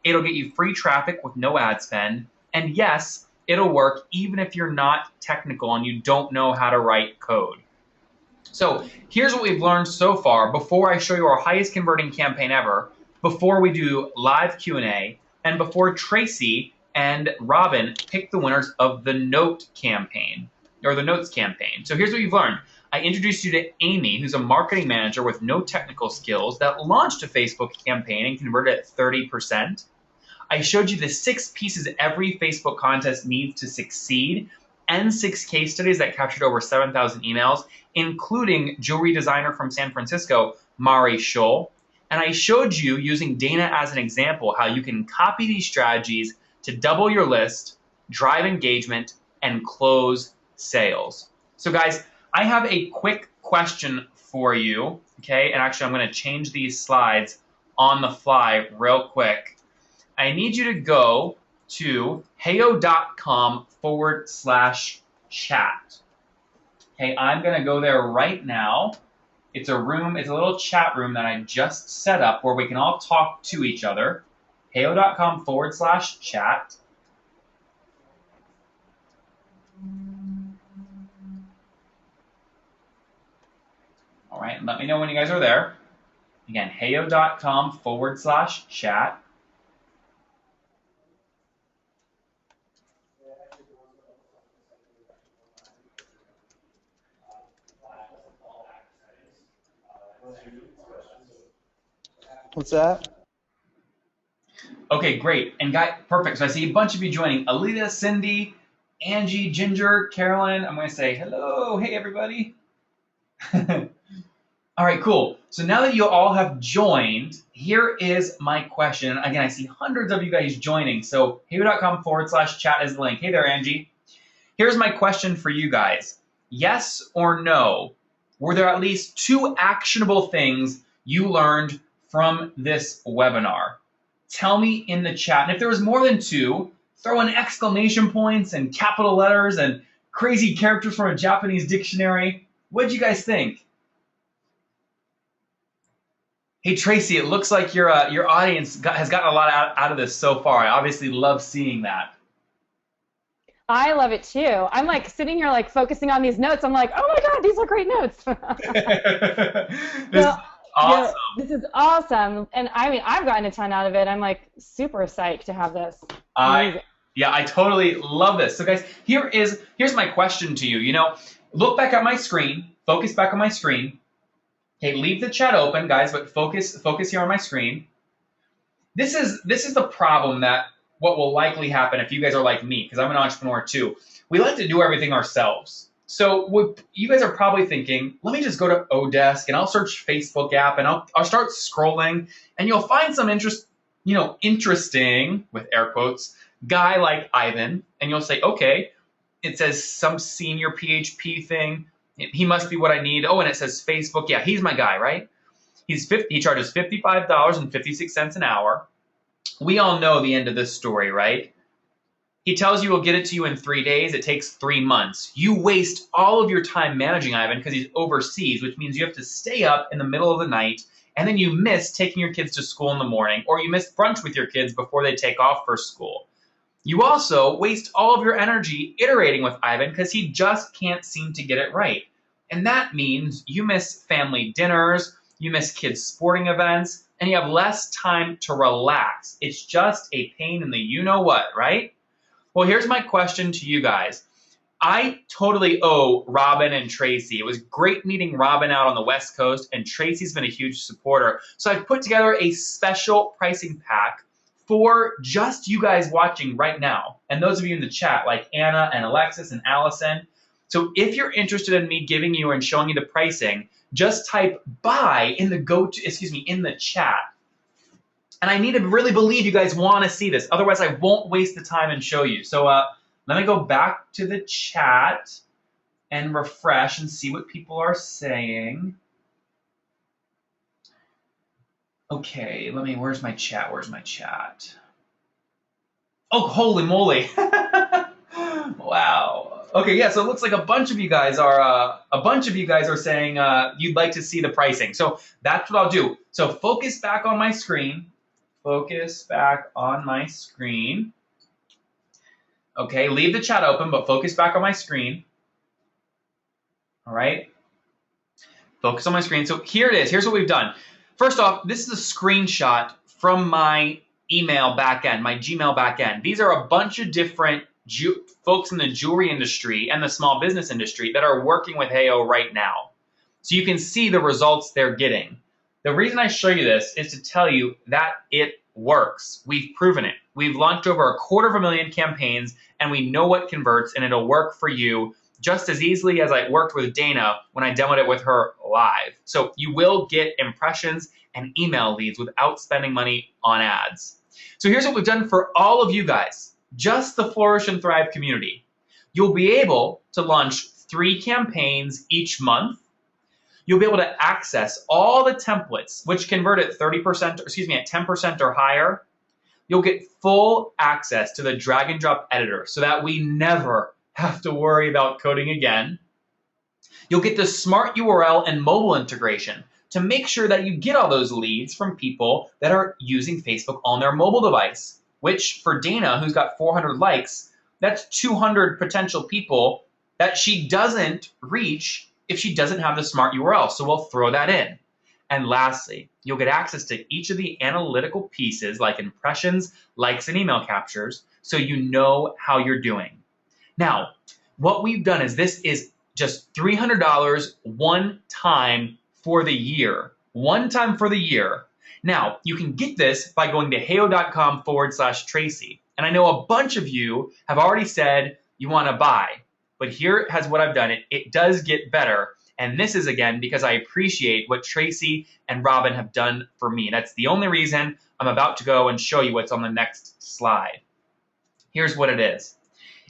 it'll get you free traffic with no ad spend. And yes, it'll work even if you're not technical and you don't know how to write code. So here's what we've learned so far before I show you our highest converting campaign ever, before we do live Q&A, and before Tracy and Robin pick the winners of the Note campaign, or the Notes campaign. So here's what you've learned. I introduced you to Amy, who's a marketing manager with no technical skills that launched a Facebook campaign and converted at 30%. I showed you the 6 pieces every Facebook contest needs to succeed and 6 case studies that captured over 7,000 emails, including jewelry designer from San Francisco, Mari Scholl. And I showed you, using Dana as an example, how you can copy these strategies to double your list, drive engagement, and close sales. So guys, I have a quick question for you, okay? And actually, I'm going to change these slides on the fly real quick. I need you to go to heyo.com/chat. Okay, I'm going to go there right now. It's a room, it's a little chat room that I just set up where we can all talk to each other. heyo.com/chat. All right, let me know when you guys are there. Again, heyo.com/chat. What's that? Okay, great. And guys, perfect. So I see a bunch of you joining. Alita, Cindy, Angie, Ginger, Carolyn. I'm going to say hello. Hey, everybody. All right, cool. So now that you all have joined, here is my question. Again, I see hundreds of you guys joining. So heyo.com/chat is the link. Hey there, Angie. Here's my question for you guys. Yes or no? Were there at least 2 actionable things you learned from this webinar? Tell me in the chat. And if there was more than 2, throw in exclamation points and capital letters and crazy characters from a Japanese dictionary. What did you guys think? Hey, Tracy, it looks like your audience has gotten a lot out of this so far. I obviously love seeing that. I love it too. I'm like sitting here like focusing on these notes. I'm like, oh my God, these are great notes. This is awesome. Yeah, this is awesome. And I mean, I've gotten a ton out of it. I'm like super psyched to have this. I totally love this. So guys, here's my question to you. You know, look back at my screen, focus back on my screen. Okay, leave the chat open, guys, but focus here on my screen. This is the problem that what will likely happen if you guys are like me, because I'm an entrepreneur too. We like to do everything ourselves. So what you guys are probably thinking, let me just go to Odesk and I'll search Facebook app and I'll start scrolling and you'll find some interesting, with air quotes, guy like Ivan, and you'll say, okay, it says some senior PHP thing. He must be what I need. Oh, and it says Facebook. Yeah, he's my guy, right? He charges $55.56 an hour. We all know the end of this story, right? He tells you he'll get it to you in 3 days. It takes 3 months. You waste all of your time managing Ivan because he's overseas, which means you have to stay up in the middle of the night, and then you miss taking your kids to school in the morning, or you miss brunch with your kids before they take off for school. You also waste all of your energy iterating with Ivan because he just can't seem to get it right. And that means you miss family dinners, you miss kids' sporting events, and you have less time to relax. It's just a pain in the you-know-what, right? Well, here's my question to you guys. I totally owe Robin and Tracy. It was great meeting Robin out on the West Coast, and Tracy's been a huge supporter. So I've put together a special pricing pack for just you guys watching right now, and those of you in the chat, like Anna and Alexis and Allison. So if you're interested in me giving you and showing you the pricing, just type buy in the chat. And I need to really believe you guys want to see this. Otherwise, I won't waste the time and show you. So let me go back to the chat and refresh and see what people are saying. Okay, where's my chat? Oh, holy moly. Wow. Okay, yeah, so it looks like a bunch of you guys are saying you'd like to see the pricing. So that's what I'll do. So focus back on my screen. Okay, leave the chat open, but focus back on my screen. All right. Focus on my screen. So here it is. Here's what we've done. First off, this is a screenshot from my email backend, my Gmail backend. These are a bunch of different folks in the jewelry industry and the small business industry that are working with Heyo right now. So you can see the results they're getting. The reason I show you this is to tell you that it works. We've proven it. We've launched over 250,000 campaigns, and we know what converts, and it'll work for you just as easily as I worked with Dana when I demoed it with her live. So you will get impressions and email leads without spending money on ads. So here's what we've done for all of you guys, just the Flourish and Thrive community. You'll be able to launch 3 campaigns each month. You'll be able to access all the templates, which convert at 30%, at 10% or higher. You'll get full access to the drag and drop editor so that we never have to worry about coding again. You'll get the smart URL and mobile integration to make sure that you get all those leads from people that are using Facebook on their mobile device, which for Dana, who's got 400 likes, that's 200 potential people that she doesn't reach if she doesn't have the smart URL. So we'll throw that in. And lastly, you'll get access to each of the analytical pieces like impressions, likes, and email captures so you know how you're doing. Now, what we've done is this is just $300 one time for the year. One time for the year. Now, you can get this by going to heyo.com/Tracy. And I know a bunch of you have already said you want to buy. But here has what I've done. It does get better. And this is, again, because I appreciate what Tracy and Robin have done for me. That's the only reason I'm about to go and show you what's on the next slide. Here's what it is.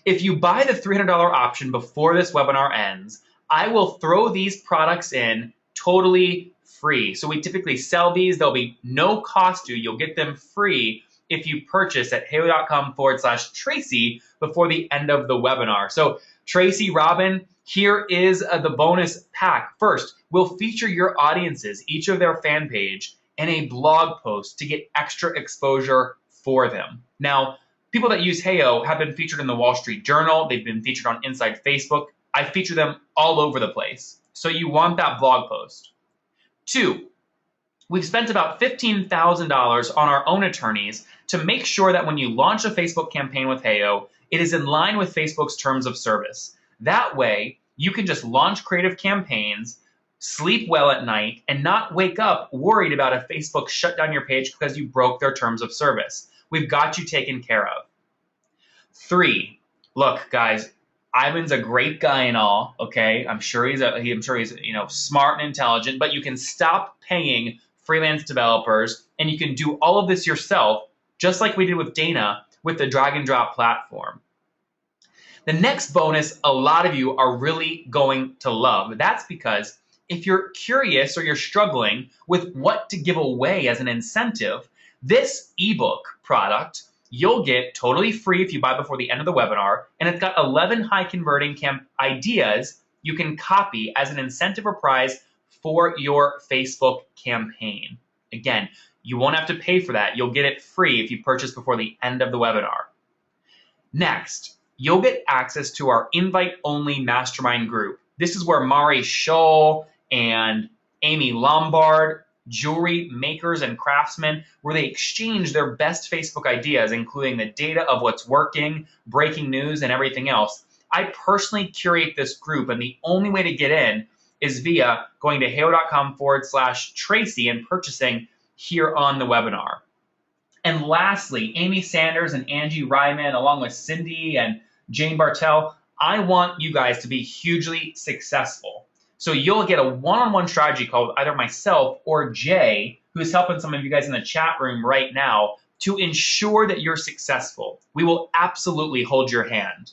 If you buy the $300 option before this webinar ends, I will throw these products in totally free. So we typically sell these. There'll be no cost to you. You'll get them free if you purchase at heyo.com/Tracy before the end of the webinar. So Tracy, Robin, here is the bonus pack. First, we'll feature your audiences, each of their fan page, in a blog post to get extra exposure for them. Now, people that use Heyo have been featured in the Wall Street Journal. They've been featured on Inside Facebook. I feature them all over the place. So you want that blog post. 2, we've spent about $15,000 on our own attorneys to make sure that when you launch a Facebook campaign with Heyo, it is in line with Facebook's terms of service. That way, you can just launch creative campaigns, sleep well at night, and not wake up worried about if Facebook shut down your page because you broke their terms of service. We've got you taken care of. 3, look, guys, Ivan's a great guy and all, okay? I'm sure he's smart and intelligent, but you can stop paying freelance developers and you can do all of this yourself, just like we did with Dana with the drag and drop platform. The next bonus a lot of you are really going to love. That's because if you're curious or you're struggling with what to give away as an incentive, this ebook product you'll get totally free if you buy before the end of the webinar, and it's got 11 high converting ideas you can copy as an incentive or prize for your Facebook campaign. Again, you won't have to pay for that. You'll get it free if you purchase before the end of the webinar. Next, you'll get access to our invite-only mastermind group. This is where Mari Scholl and Amy Lombard, jewelry makers and craftsmen, where they exchange their best Facebook ideas, including the data of what's working, breaking news, and everything else. I personally curate this group, and the only way to get in is via going to heyo.com/Tracy and purchasing here on the webinar. And lastly, Amy Sanders and Angie Ryman, along with Cindy and Jane Bartell, I want you guys to be hugely successful. So you'll get a one-on-one strategy call with either myself or Jay, who's helping some of you guys in the chat room right now, to ensure that you're successful. We will absolutely hold your hand.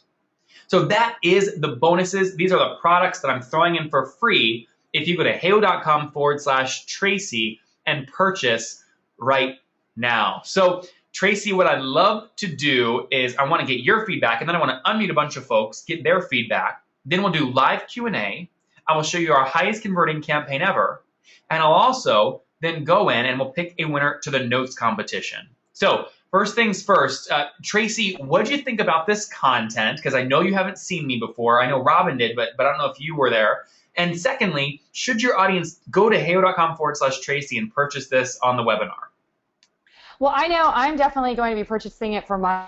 So that is the bonuses. These are the products that I'm throwing in for free if you go to heyo.com/Tracy and purchase right now. So Tracy, what I'd love to do is I want to get your feedback, and then I want to unmute a bunch of folks, get their feedback. Then we'll do live Q&A. I will show you our highest converting campaign ever. And I'll also then go in and we'll pick a winner to the notes competition. So first things first, Tracy, what did you think about this content? Because I know you haven't seen me before. I know Robin did, but I don't know if you were there. And secondly, should your audience go to heyo.com/Tracy and purchase this on the webinar? Well, I know I'm definitely going to be purchasing it for my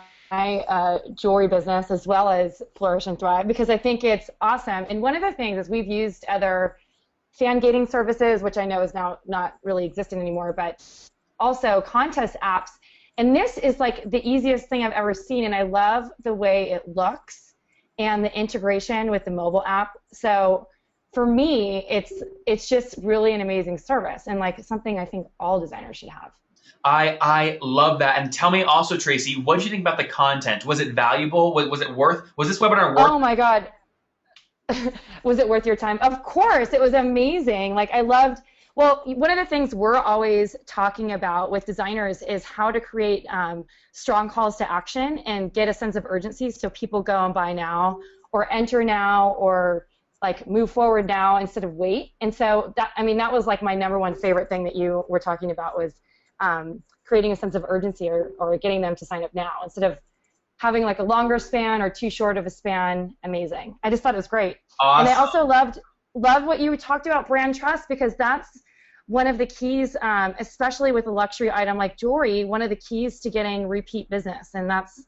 jewelry business as well as Flourish and Thrive, because I think it's awesome. And one of the things is we've used other fan gating services, which I know is now not really existing anymore, but also contest apps. And this is like the easiest thing I've ever seen, and I love the way it looks and the integration with the mobile app. So for me, it's just really an amazing service and like something I think all designers should have. I love that. And tell me also, Tracy, what did you think about the content? Was it valuable? Was this webinar worth? Oh my God. Was it worth your time? Of course, it was amazing. Like I loved, well, one of the things we're always talking about with designers is how to create strong calls to action and get a sense of urgency so people go and buy now or enter now or like move forward now instead of wait. And so that, I mean, that was like my number one favorite thing that you were talking about was creating a sense of urgency or getting them to sign up now instead of having like a longer span or too short of a span. Amazing. I just thought it was great. Awesome. And I also loved what you talked about, brand trust, because that's one of the keys, especially with a luxury item like jewelry, one of the keys to getting repeat business. And that's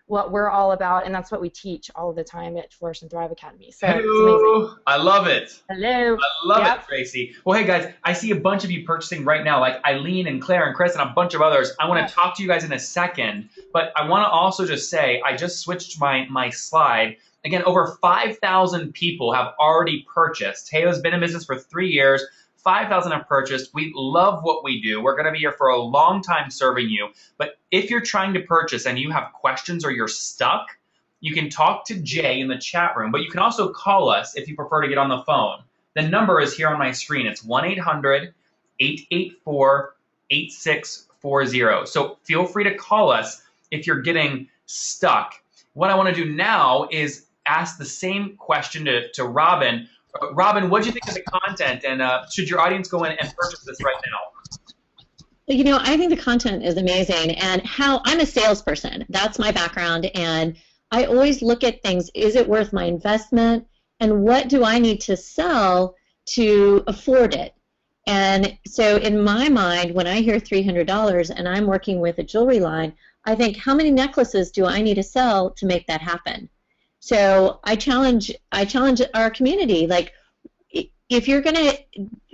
what we're all about, and that's what we teach all the time at Flourish and Thrive Academy. So Hello. It's amazing. I love it. Hello. I love it, Tracy. Well, hey guys, I see a bunch of you purchasing right now, like Eileen and Claire and Chris and a bunch of others. I want to talk to you guys in a second, but I want to also just say I just switched my slide. Again, over 5,000 people have already purchased. Heyo's been in business for 3 years. 5,000 have purchased. We love what we do. We're going to be here for a long time serving you. But if you're trying to purchase and you have questions or you're stuck, you can talk to Jay in the chat room, but you can also call us if you prefer to get on the phone. The number is here on my screen. It's 1-800-884-8640. So feel free to call us if you're getting stuck. What I want to do now is ask the same question to Robin. Robin, what do you think of the content, and should your audience go in and purchase this right now? You know, I think the content is amazing, and I'm a salesperson. That's my background, and I always look at things. Is it worth my investment, and what do I need to sell to afford it? And so in my mind, when I hear $300 and I'm working with a jewelry line, I think, how many necklaces do I need to sell to make that happen? So I challenge our community, like, if you're gonna,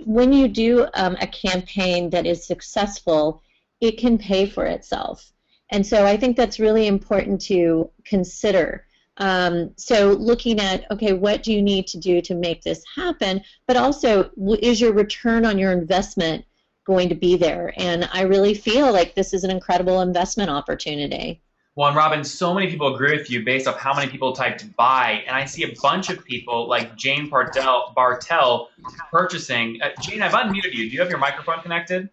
when you do a campaign that is successful, it can pay for itself. And so I think that's really important to consider. So looking at, okay, what do you need to do to make this happen, but also, is your return on your investment going to be there? And I really feel like this is an incredible investment opportunity. Well, and Robin, so many people agree with you based off how many people typed buy, and I see a bunch of people like Jane Bartel purchasing. Jane, I've unmuted you. Do you have your microphone connected?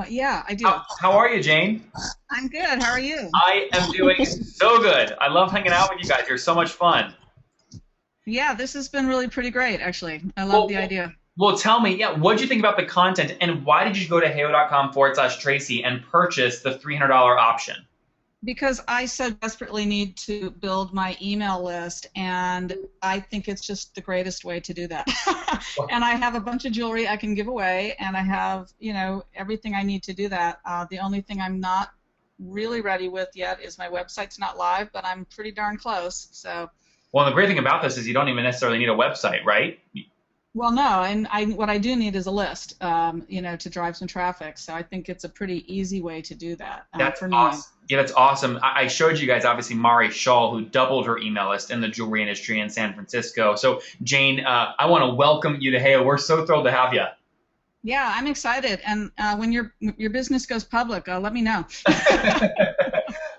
Yeah, I do. How are you, Jane? I'm good. How are you? I am doing so good. I love hanging out with you guys. You're so much fun. Yeah, this has been really pretty great, actually. I love the idea. Well, tell me, what did you think about the content, and why did you go to heyo.com/Tracy and purchase the $300 option? Because I so desperately need to build my email list, and I think it's just the greatest way to do that. And I have a bunch of jewelry I can give away, and I have, you know, everything I need to do that. The only thing I'm not really ready with yet is my website's not live, but I'm pretty darn close. So. Well, the great thing about this is you don't even necessarily need a website, right? Well, no, and what I do need is a list, you know, to drive some traffic. So I think it's a pretty easy way to do that. That's for me. awesome. Yeah, that's awesome. I showed you guys, obviously, Mari Shaw, who doubled her email list in the jewelry industry in San Francisco. So, Jane, I want to welcome you to Heyo. We're so thrilled to have you. Yeah, I'm excited. And when your business goes public, let me know.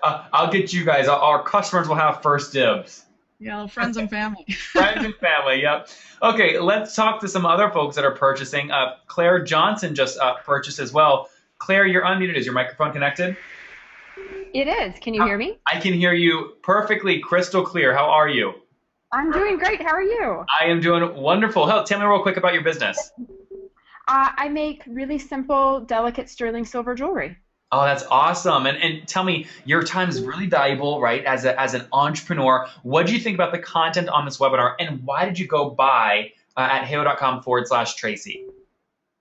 I'll get you guys. Our customers will have first dibs. Yeah, friends and family. Friends and family, yep. Okay, let's talk to some other folks that are purchasing. Claire Johnson just purchased as well. Claire, you're unmuted. Is your microphone connected? It is. Can you hear me? I can hear you perfectly, crystal clear. How are you? I'm doing great. How are you? I am doing wonderful. Hell, tell me real quick about your business. I make really simple, delicate sterling silver jewelry. Oh, that's awesome. And tell me, your time is really valuable, right, as an entrepreneur. What do you think about the content on this webinar, and why did you go buy at heyo.com/Tracy.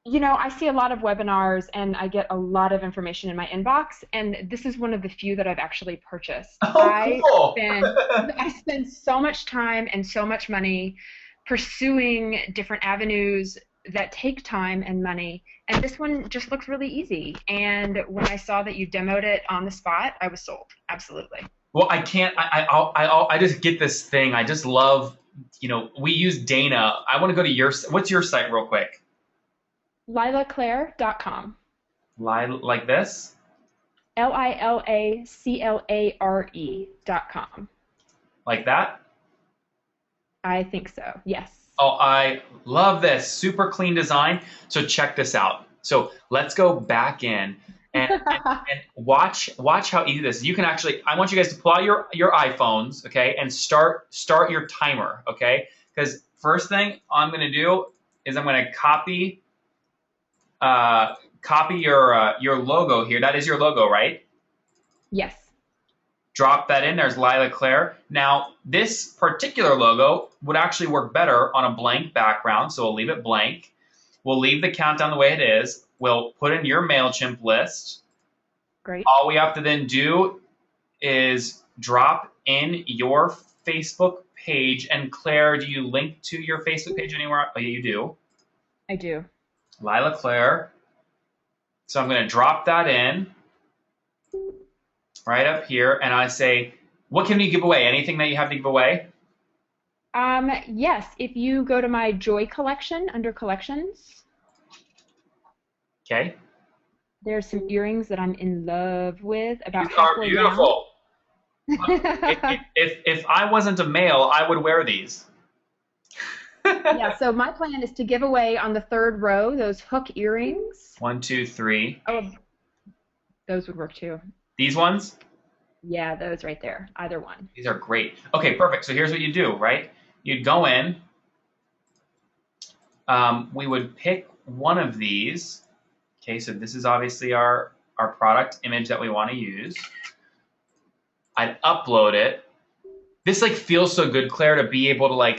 You know, I see a lot of webinars and I get a lot of information in my inbox, and this is one of the few that I've actually purchased. Oh, cool. I spend so much time and so much money pursuing different avenues that take time and money, and this one just looks really easy. And when I saw that you demoed it on the spot, I was sold. Absolutely. Well, I can't. I just get this thing. I just love. We use Dana. I want to go to what's your site real quick? LilaClare.com. Like this? LILACLARE.com. Like that? I think so, yes. Oh, I love this. Super clean design. So check this out. So let's go back in and watch how easy this is. You can actually, I want you guys to pull out your iPhones, okay, and start your timer, okay? Because first thing I'm going to do is I'm going to copy your logo here. That is your logo, right? Yes. Drop that in. There's Lila Claire. Now, this particular logo would actually work better on a blank background, so we'll leave it blank. We'll leave the countdown the way it is. We'll put in your MailChimp list. Great. All we have to then do is drop in your Facebook page. And Claire, do you link to your Facebook page anywhere? Oh, yeah, you do. I do. Lila Claire. So I'm going to drop that in right up here, and I say, what can you give away? Anything that you have to give away? Yes, if you go to my Joy collection under collections. Okay. There's some earrings that I'm in love with. About These are halfway beautiful. if I wasn't a male, I would wear these. Yeah, so my plan is to give away on the third row those hook earrings. 1, 2, 3. Oh, those would work too. These ones? Yeah, those right there. Either one. These are great. Okay, perfect. So here's what you do, right? You'd go in. We would pick one of these. Okay, so this is obviously our product image that we want to use. I'd upload it. This feels so good, Claire, to be able to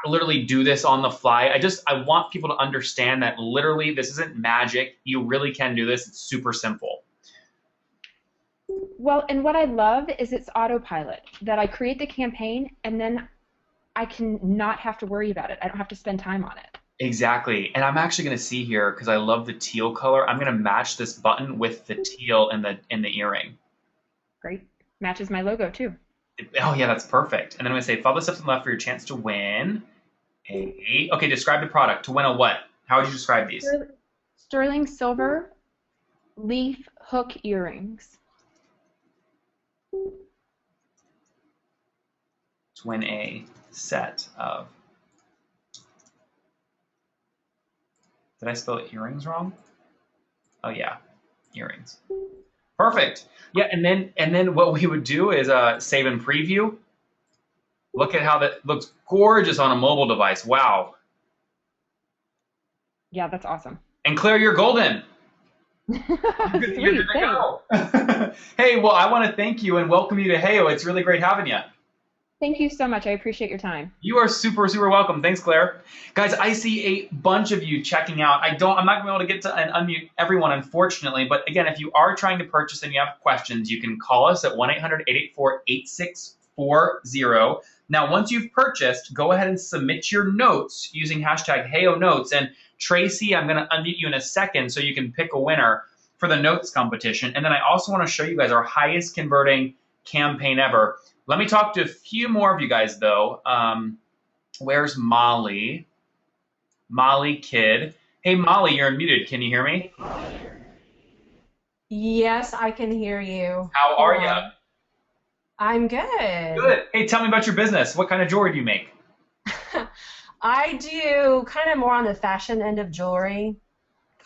literally do this on the fly. I want people to understand that literally this isn't magic. You really can do this. It's super simple. Well, and what I love is it's autopilot, that I create the campaign and then I can not have to worry about it. I don't have to spend time on it. Exactly. And I'm actually going to see here, because I love the teal color, I'm going to match this button with the teal in the earring. Great. Matches my logo too. Oh, yeah, that's perfect. And then I'm going to say, follow the steps on the left for your chance to win okay, describe the product. To win a what? How would you describe these? Sterling silver leaf hook earrings. To win a set of... Did I spell earrings wrong? Oh, yeah, earrings. Perfect. Yeah, and then what we would do is save and preview. Look at how that looks gorgeous on a mobile device. Wow. Yeah, that's awesome. And Claire, you're golden. Sweet, You're good to go. Hey, well, I want to thank you and welcome you to Heyo. It's really great having you. Thank you so much. I appreciate your time. You are super, super welcome. Thanks, Claire. Guys, I see a bunch of you checking out. I'm not going to be able to get to and unmute everyone, unfortunately. But again, if you are trying to purchase and you have questions, you can call us at 1-800-884-8640. Now, once you've purchased, go ahead and submit your notes using hashtag HeyoNotes. And Tracy, I'm going to unmute you in a second so you can pick a winner for the notes competition. And then I also want to show you guys our highest converting campaign ever. Let me talk to a few more of you guys, though. Where's Molly? Molly Kid. Hey, Molly, you're unmuted. Can you hear me? Yes, I can hear you. How are you? I'm good. Good. Hey, tell me about your business. What kind of jewelry do you make? I do kind of more on the fashion end of jewelry,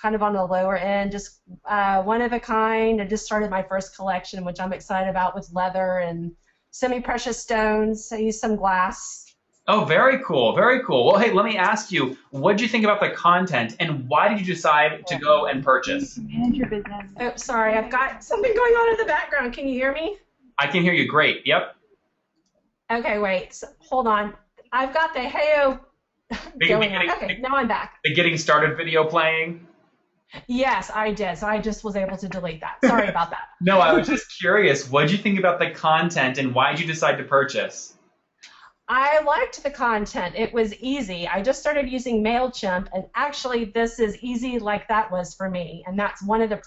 kind of on the lower end, just one of a kind. I just started my first collection, which I'm excited about, with leather and semi-precious stones. I use some glass. Oh, very cool. Very cool. Well, hey, let me ask you, what did you think about the content, and why did you decide to go and purchase? Manage your business. Oh, sorry, I've got something going on in the background. Can you hear me? I can hear you great. Yep. Okay, wait. So, hold on. I've got the Heyo Going on. Okay, now I'm back. The getting started video playing? Yes, I did. So I just was able to delete that. Sorry about that. No, I was just curious. What did you think about the content and why did you decide to purchase? I liked the content. It was easy. I just started using MailChimp, and actually this is easy like that was for me. And that's one of the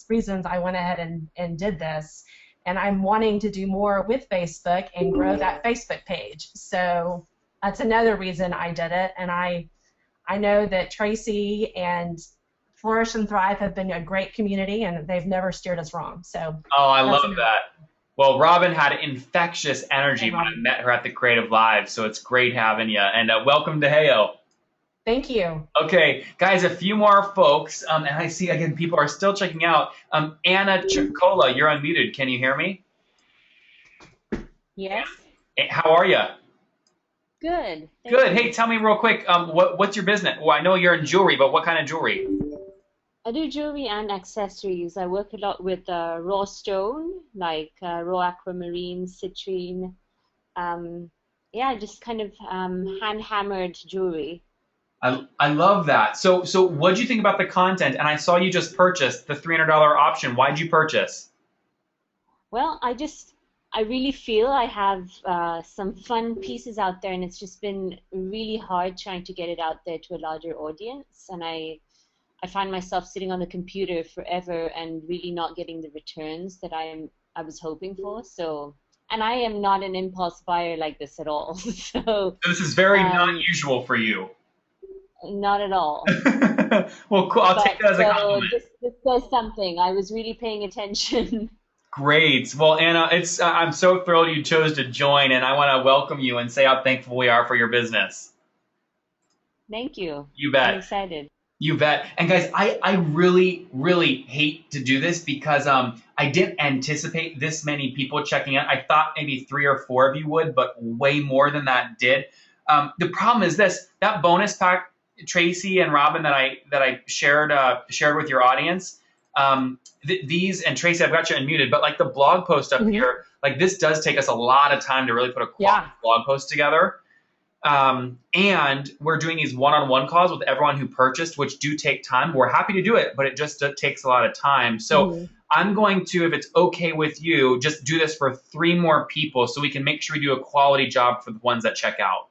reasons I went ahead and did this. And I'm wanting to do more with Facebook and grow that Facebook page. So that's another reason I did it. And I know that Tracy and Flourish and Thrive have been a great community, and they've never steered us wrong. So. Oh, I love that. Well, Robin had infectious energy when I met her at the Creative Live, so it's great having you. And welcome to Heyo. Thank you. Okay, guys, a few more folks, and I see, again, people are still checking out. Anna Chicola, you're unmuted. Can you hear me? Yes. How are you? Good. Good. Hey, tell me real quick, what's your business? Well, I know you're in jewelry, but what kind of jewelry? I do jewelry and accessories. I work a lot with raw stone, like raw aquamarine, citrine. Yeah, just kind of hand-hammered jewelry. I love that. So what did you think about the content? And I saw you just purchased the $300 option. Why did you purchase? Well, I really feel I have some fun pieces out there, and it's just been really hard trying to get it out there to a larger audience. And I find myself sitting on the computer forever and really not getting the returns that I was hoping for. So, and I am not an impulse buyer like this at all. So this is very not usual for you. Not at all. Well, cool. I'll take that as a compliment. This says something. I was really paying attention. Great. Well, Anna, I'm so thrilled you chose to join, and I want to welcome you and say how thankful we are for your business. Thank you. You bet. I'm excited. You bet. And guys, I really, really hate to do this because I didn't anticipate this many people checking out. I thought maybe 3 or 4 of you would, but way more than that did. The problem is this: that bonus pack, Tracy and Robin, that I shared with your audience. These, and Tracy, I've got you unmuted, but like the blog post up here, like this does take us a lot of time to really put a quality blog post together. And we're doing these one-on-one calls with everyone who purchased, which do take time. We're happy to do it, but it just takes a lot of time. So I'm going to, if it's okay with you, just do this for 3 more people so we can make sure we do a quality job for the ones that check out.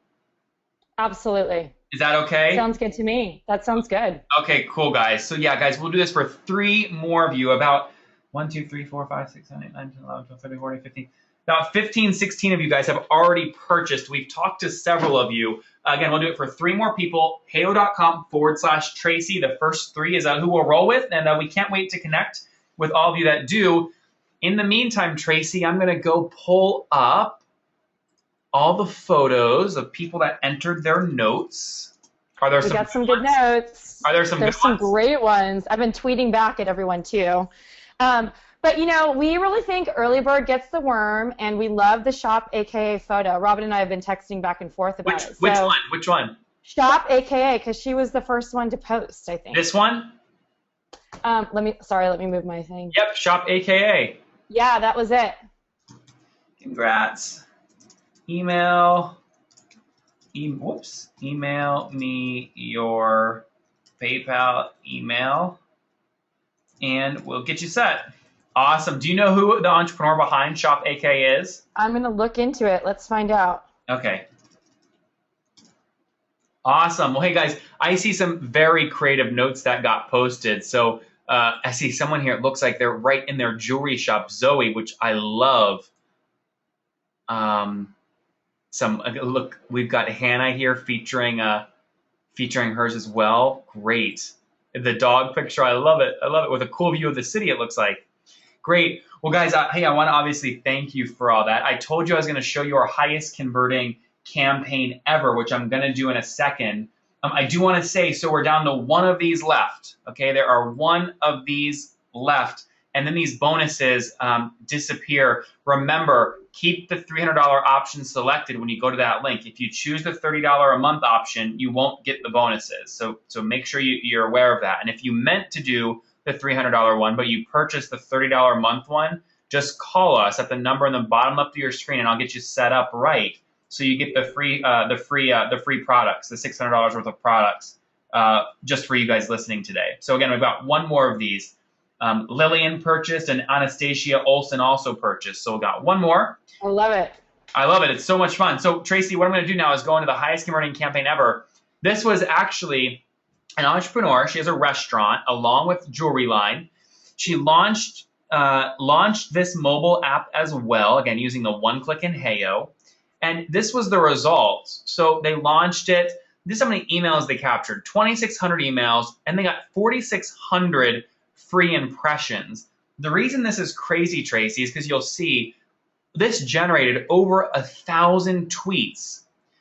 Absolutely. Is that okay? Sounds good to me. That sounds good. Okay, cool, guys. So yeah, guys, we'll do this for 3 more of you. About 1, 2, 3, 4, 5, 6, 7, 8, 9, 10, 11, 12, 13, 14, 15. About 15, 16 of you guys have already purchased. We've talked to several of you. Again, we'll do it for 3 more people. Heyo.com/Tracy. The first 3 is who we'll roll with, and we can't wait to connect with all of you that do. In the meantime, Tracy, I'm going to go pull up all the photos of people that entered their notes. Are there We got some good notes. Are there some There's good ones? some great ones. I've been tweeting back at everyone too. But you know, we really think early bird gets the worm, and we love the shop AKA photo. Robin and I have been texting back and forth about it. Which one? Which one? Shop AKA, because she was the first one to post, I think. This one? Let me move my thing. Yep, shop AKA. Yeah, that was it. Congrats. Email me your PayPal email, and we'll get you set. Awesome. Do you know who the entrepreneur behind Shop AK is? I'm going to look into it. Let's find out. Okay. Awesome. Well, hey, guys, I see some very creative notes that got posted. So I see someone here. It looks like they're right in their jewelry shop, Zoe, which I love. Look, we've got Hannah here featuring hers as well. Great. The dog picture, I love it. I love it, with a cool view of the city, it looks like. Great. Well, guys, hey, I want to obviously thank you for all that. I told you I was going to show you our highest converting campaign ever, which I'm going to do in a second. I do want to say, so we're down to 1 of these left. Okay, there are 1 of these left, and then these bonuses disappear. Remember, keep the $300 option selected when you go to that link. If you choose the $30 a month option, you won't get the bonuses. So make sure you're aware of that. And if you meant to do the $300 one, but you purchased the $30 a month one, just call us at the number in the bottom left of your screen, and I'll get you set up right So you get the free products, the $600 worth of products, just for you guys listening today. So again, we've got one more of these. Lillian purchased and Anastasia Olson also purchased. So we got one more. I love it. I love it. It's so much fun. So Tracy, what I'm going to do now is go into the highest converting campaign ever. This was actually an entrepreneur. She has a restaurant along with jewelry line. She launched this mobile app as well, again, using the one-click in Heyo. And this was the result. So they launched it. This is how many emails they captured, 2,600 emails, and they got 4,600 free impressions. The reason this is crazy, Tracy, is because you'll see this generated over 1,000 tweets.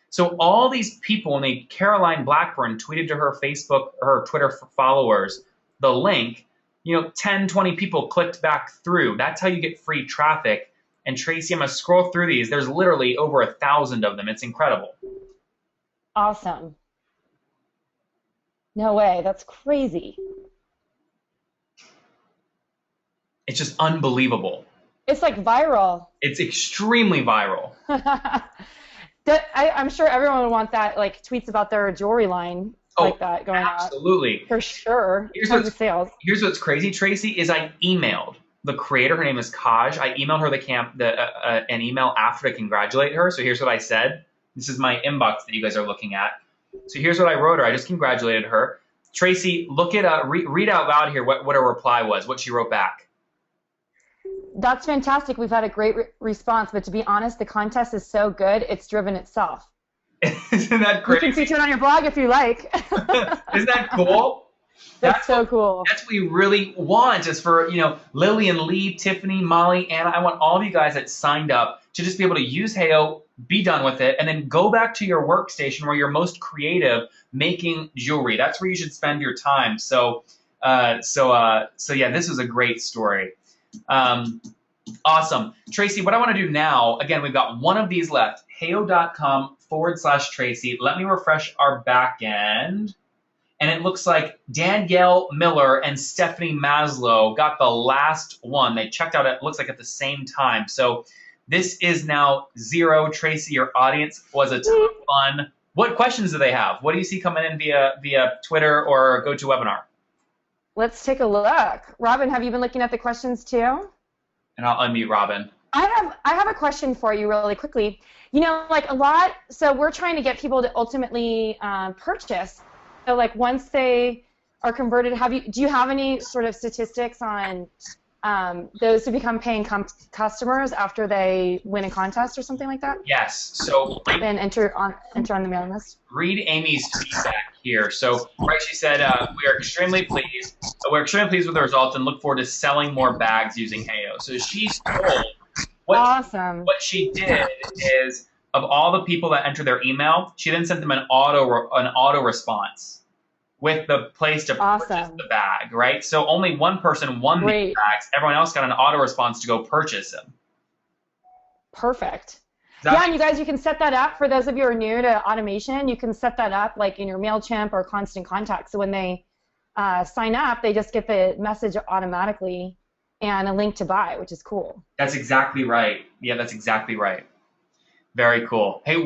So all these people, when Caroline Blackburn tweeted to her Facebook or her Twitter followers the link, 10, 20 people clicked back through. That's how you get free traffic. And Tracy, I'm going to scroll through these. There's literally over 1,000 of them. It's incredible. Awesome. No way. That's crazy. It's just unbelievable. It's like viral. It's extremely viral. I'm sure everyone would want that, like tweets about their jewelry line like that going out. Absolutely. For sure. Tons of sales. Here's what's crazy, Tracy, is I emailed the creator. Her name is Kaj. I emailed her an email after to congratulate her. So here's what I said. This is my inbox that you guys are looking at. So here's what I wrote her. I just congratulated her. Tracy, look at read out loud here what her reply was, what she wrote back. That's fantastic. We've had a great response, but to be honest, the contest is so good, it's driven itself. Isn't that great? You can feature it on your blog if you like. Isn't that cool? That's so cool. That's what we really want is for, Lillian, Lee, Tiffany, Molly, Anna. I want all of you guys that signed up to just be able to use Heyo, be done with it, and then go back to your workstation where you're most creative making jewelry. That's where you should spend your time. So yeah, this was a great story. Awesome. Tracy, what I want to do now, again, we've got one of these left, heyo.com/Tracy. Let me refresh our back end. And it looks like Danielle Miller and Stephanie Maslow got the last one. They checked out, it looks like at the same time. So this is now 0. Tracy, your audience was a ton of fun. What questions do they have? What do you see coming in via Twitter or GoToWebinar? Let's take a look. Robin, have you been looking at the questions too? And I'll unmute Robin. I have a question for you really quickly. So we're trying to get people to ultimately purchase. So like once they are converted, do you have any sort of statistics on those who become paying customers after they win a contest or something like that? Yes. So then enter on the mailing list. Read Amy's feedback here. So she said, we are extremely pleased. We're extremely pleased with the results and look forward to selling more bags using Heyo. So she's told what she did is of all the people that entered their email, she then sent them an auto response with the place to purchase the bag, right? So only one person won these bags. Everyone else got an auto response to go purchase them. Perfect. Yeah, and you guys, you can set that up for those of you who are new to automation. You can set that up like in your MailChimp or Constant Contact. So when they sign up, they just get the message automatically and a link to buy, which is cool. That's exactly right. Yeah, that's exactly right. Very cool. Hey,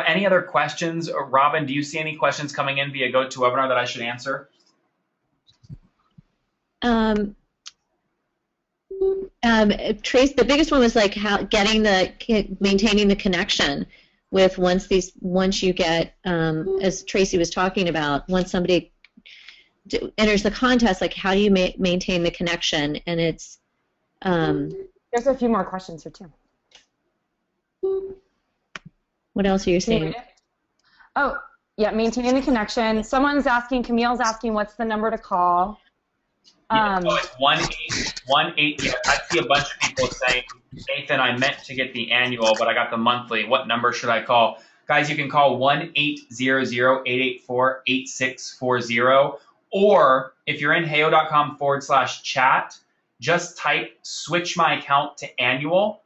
any other questions? Robin, do you see any questions coming in via GoToWebinar that I should answer? Trace, the biggest one was like maintaining the connection with once you get, as Tracy was talking about, once somebody enters the contest, like how do you maintain the connection? And it's there's a few more questions here too. What else are you saying? Oh, yeah, maintaining the connection. Camille's asking what's the number to call. It's 1-818. Yeah, I see a bunch of people saying, Nathan, I meant to get the annual, but I got the monthly. What number should I call? Guys, you can call 1-800-884-8640. Or if you're in heyo.com/chat, just type switch my account to annual.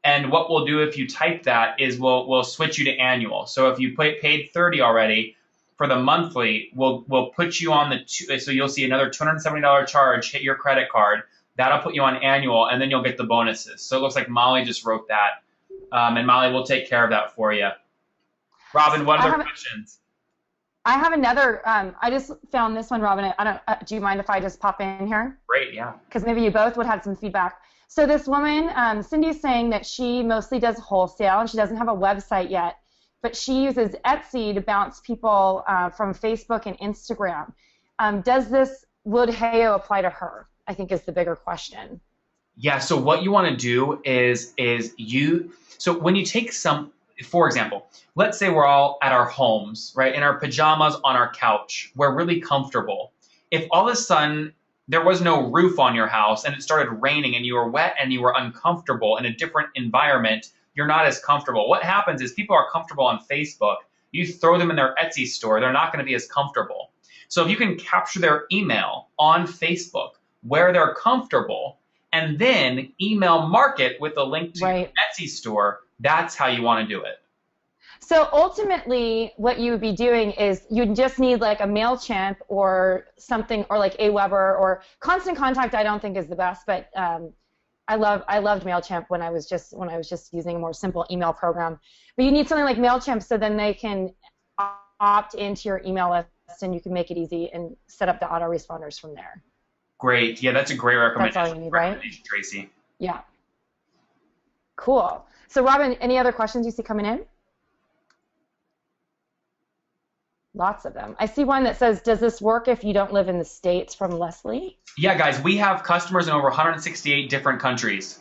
And what we'll do if you type that is we'll switch you to annual. So if you paid $30 already for the monthly, we'll put you on so you'll see another $270 charge hit your credit card. That'll put you on annual, and then you'll get the bonuses. So it looks like Molly just wrote that, and Molly will take care of that for you. Robin, what I other have- questions? I have another. I just found this one, Robin. I don't. Do you mind if I just pop in here? Great, yeah. Because maybe you both would have some feedback. So this woman, Cindy's saying that she mostly does wholesale and she doesn't have a website yet, but she uses Etsy to bounce people from Facebook and Instagram. Would Heyo apply to her? I think is the bigger question. Yeah, so what you want to do is so when you take for example, let's say we're all at our homes, right, in our pajamas on our couch. We're really comfortable. If all of a sudden there was no roof on your house and it started raining and you were wet and you were uncomfortable in a different environment, you're not as comfortable. What happens is people are comfortable on Facebook. You throw them in their Etsy store, they're not going to be as comfortable. So if you can capture their email on Facebook where they're comfortable and then email market with a link to your Etsy store, that's how you want to do it. So ultimately, what you would be doing is you just need like a MailChimp or something, or like Aweber or Constant Contact. I don't think is the best, but I loved MailChimp when I was just using a more simple email program. But you need something like MailChimp so then they can opt into your email list and you can make it easy and set up the autoresponders from there. Great. Yeah, that's a great recommendation. That's all you need, right? Tracy. Yeah. Cool. So Robin, any other questions you see coming in? Lots of them. I see one that says, does this work if you don't live in the States, from Leslie? Yeah, guys, we have customers in over 168 different countries.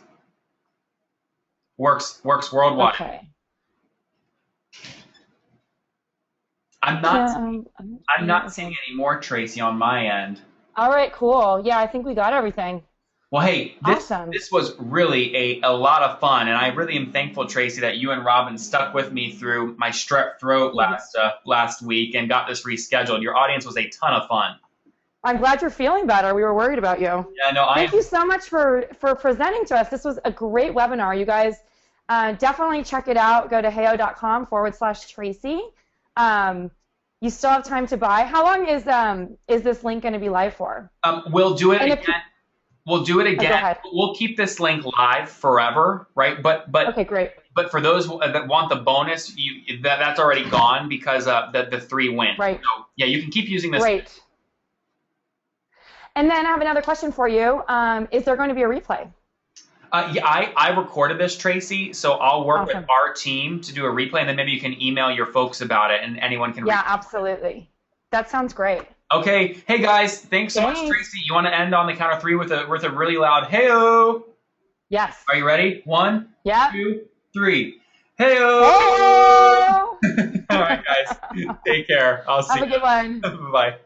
Works worldwide. Okay. I'm not seeing any more, Tracy, on my end. All right, cool. Yeah, I think we got everything. Well, hey, this was really a lot of fun, and I really am thankful, Tracy, that you and Robin stuck with me through my strep throat last week and got this rescheduled. Your audience was a ton of fun. I'm glad you're feeling better. We were worried about you. Yeah, no, Thank you so much for presenting to us. This was a great webinar. You guys definitely check it out. Go to heyo.com/Tracy. You still have time to buy. How long is this link going to be live for? We'll do it again. We'll do it again. Oh, we'll keep this link live forever, right? But okay, great. But for those that want the bonus, that's already gone because the 3 win. Right. So yeah, you can keep using this. Great. And then I have another question for you. Is there going to be a replay? Yeah, I recorded this, Tracy, so I'll work with our team to do a replay, and then maybe you can email your folks about it, and anyone can. Yeah, absolutely. That sounds great. Okay, hey guys, thanks so much, Tracy. You want to end on the count of 3 with a really loud Heyo? Yes. Are you ready? 1, yeah. 2, 3. Heyo! Heyo! All right, guys, take care. I'll see you. Have a good one. Bye.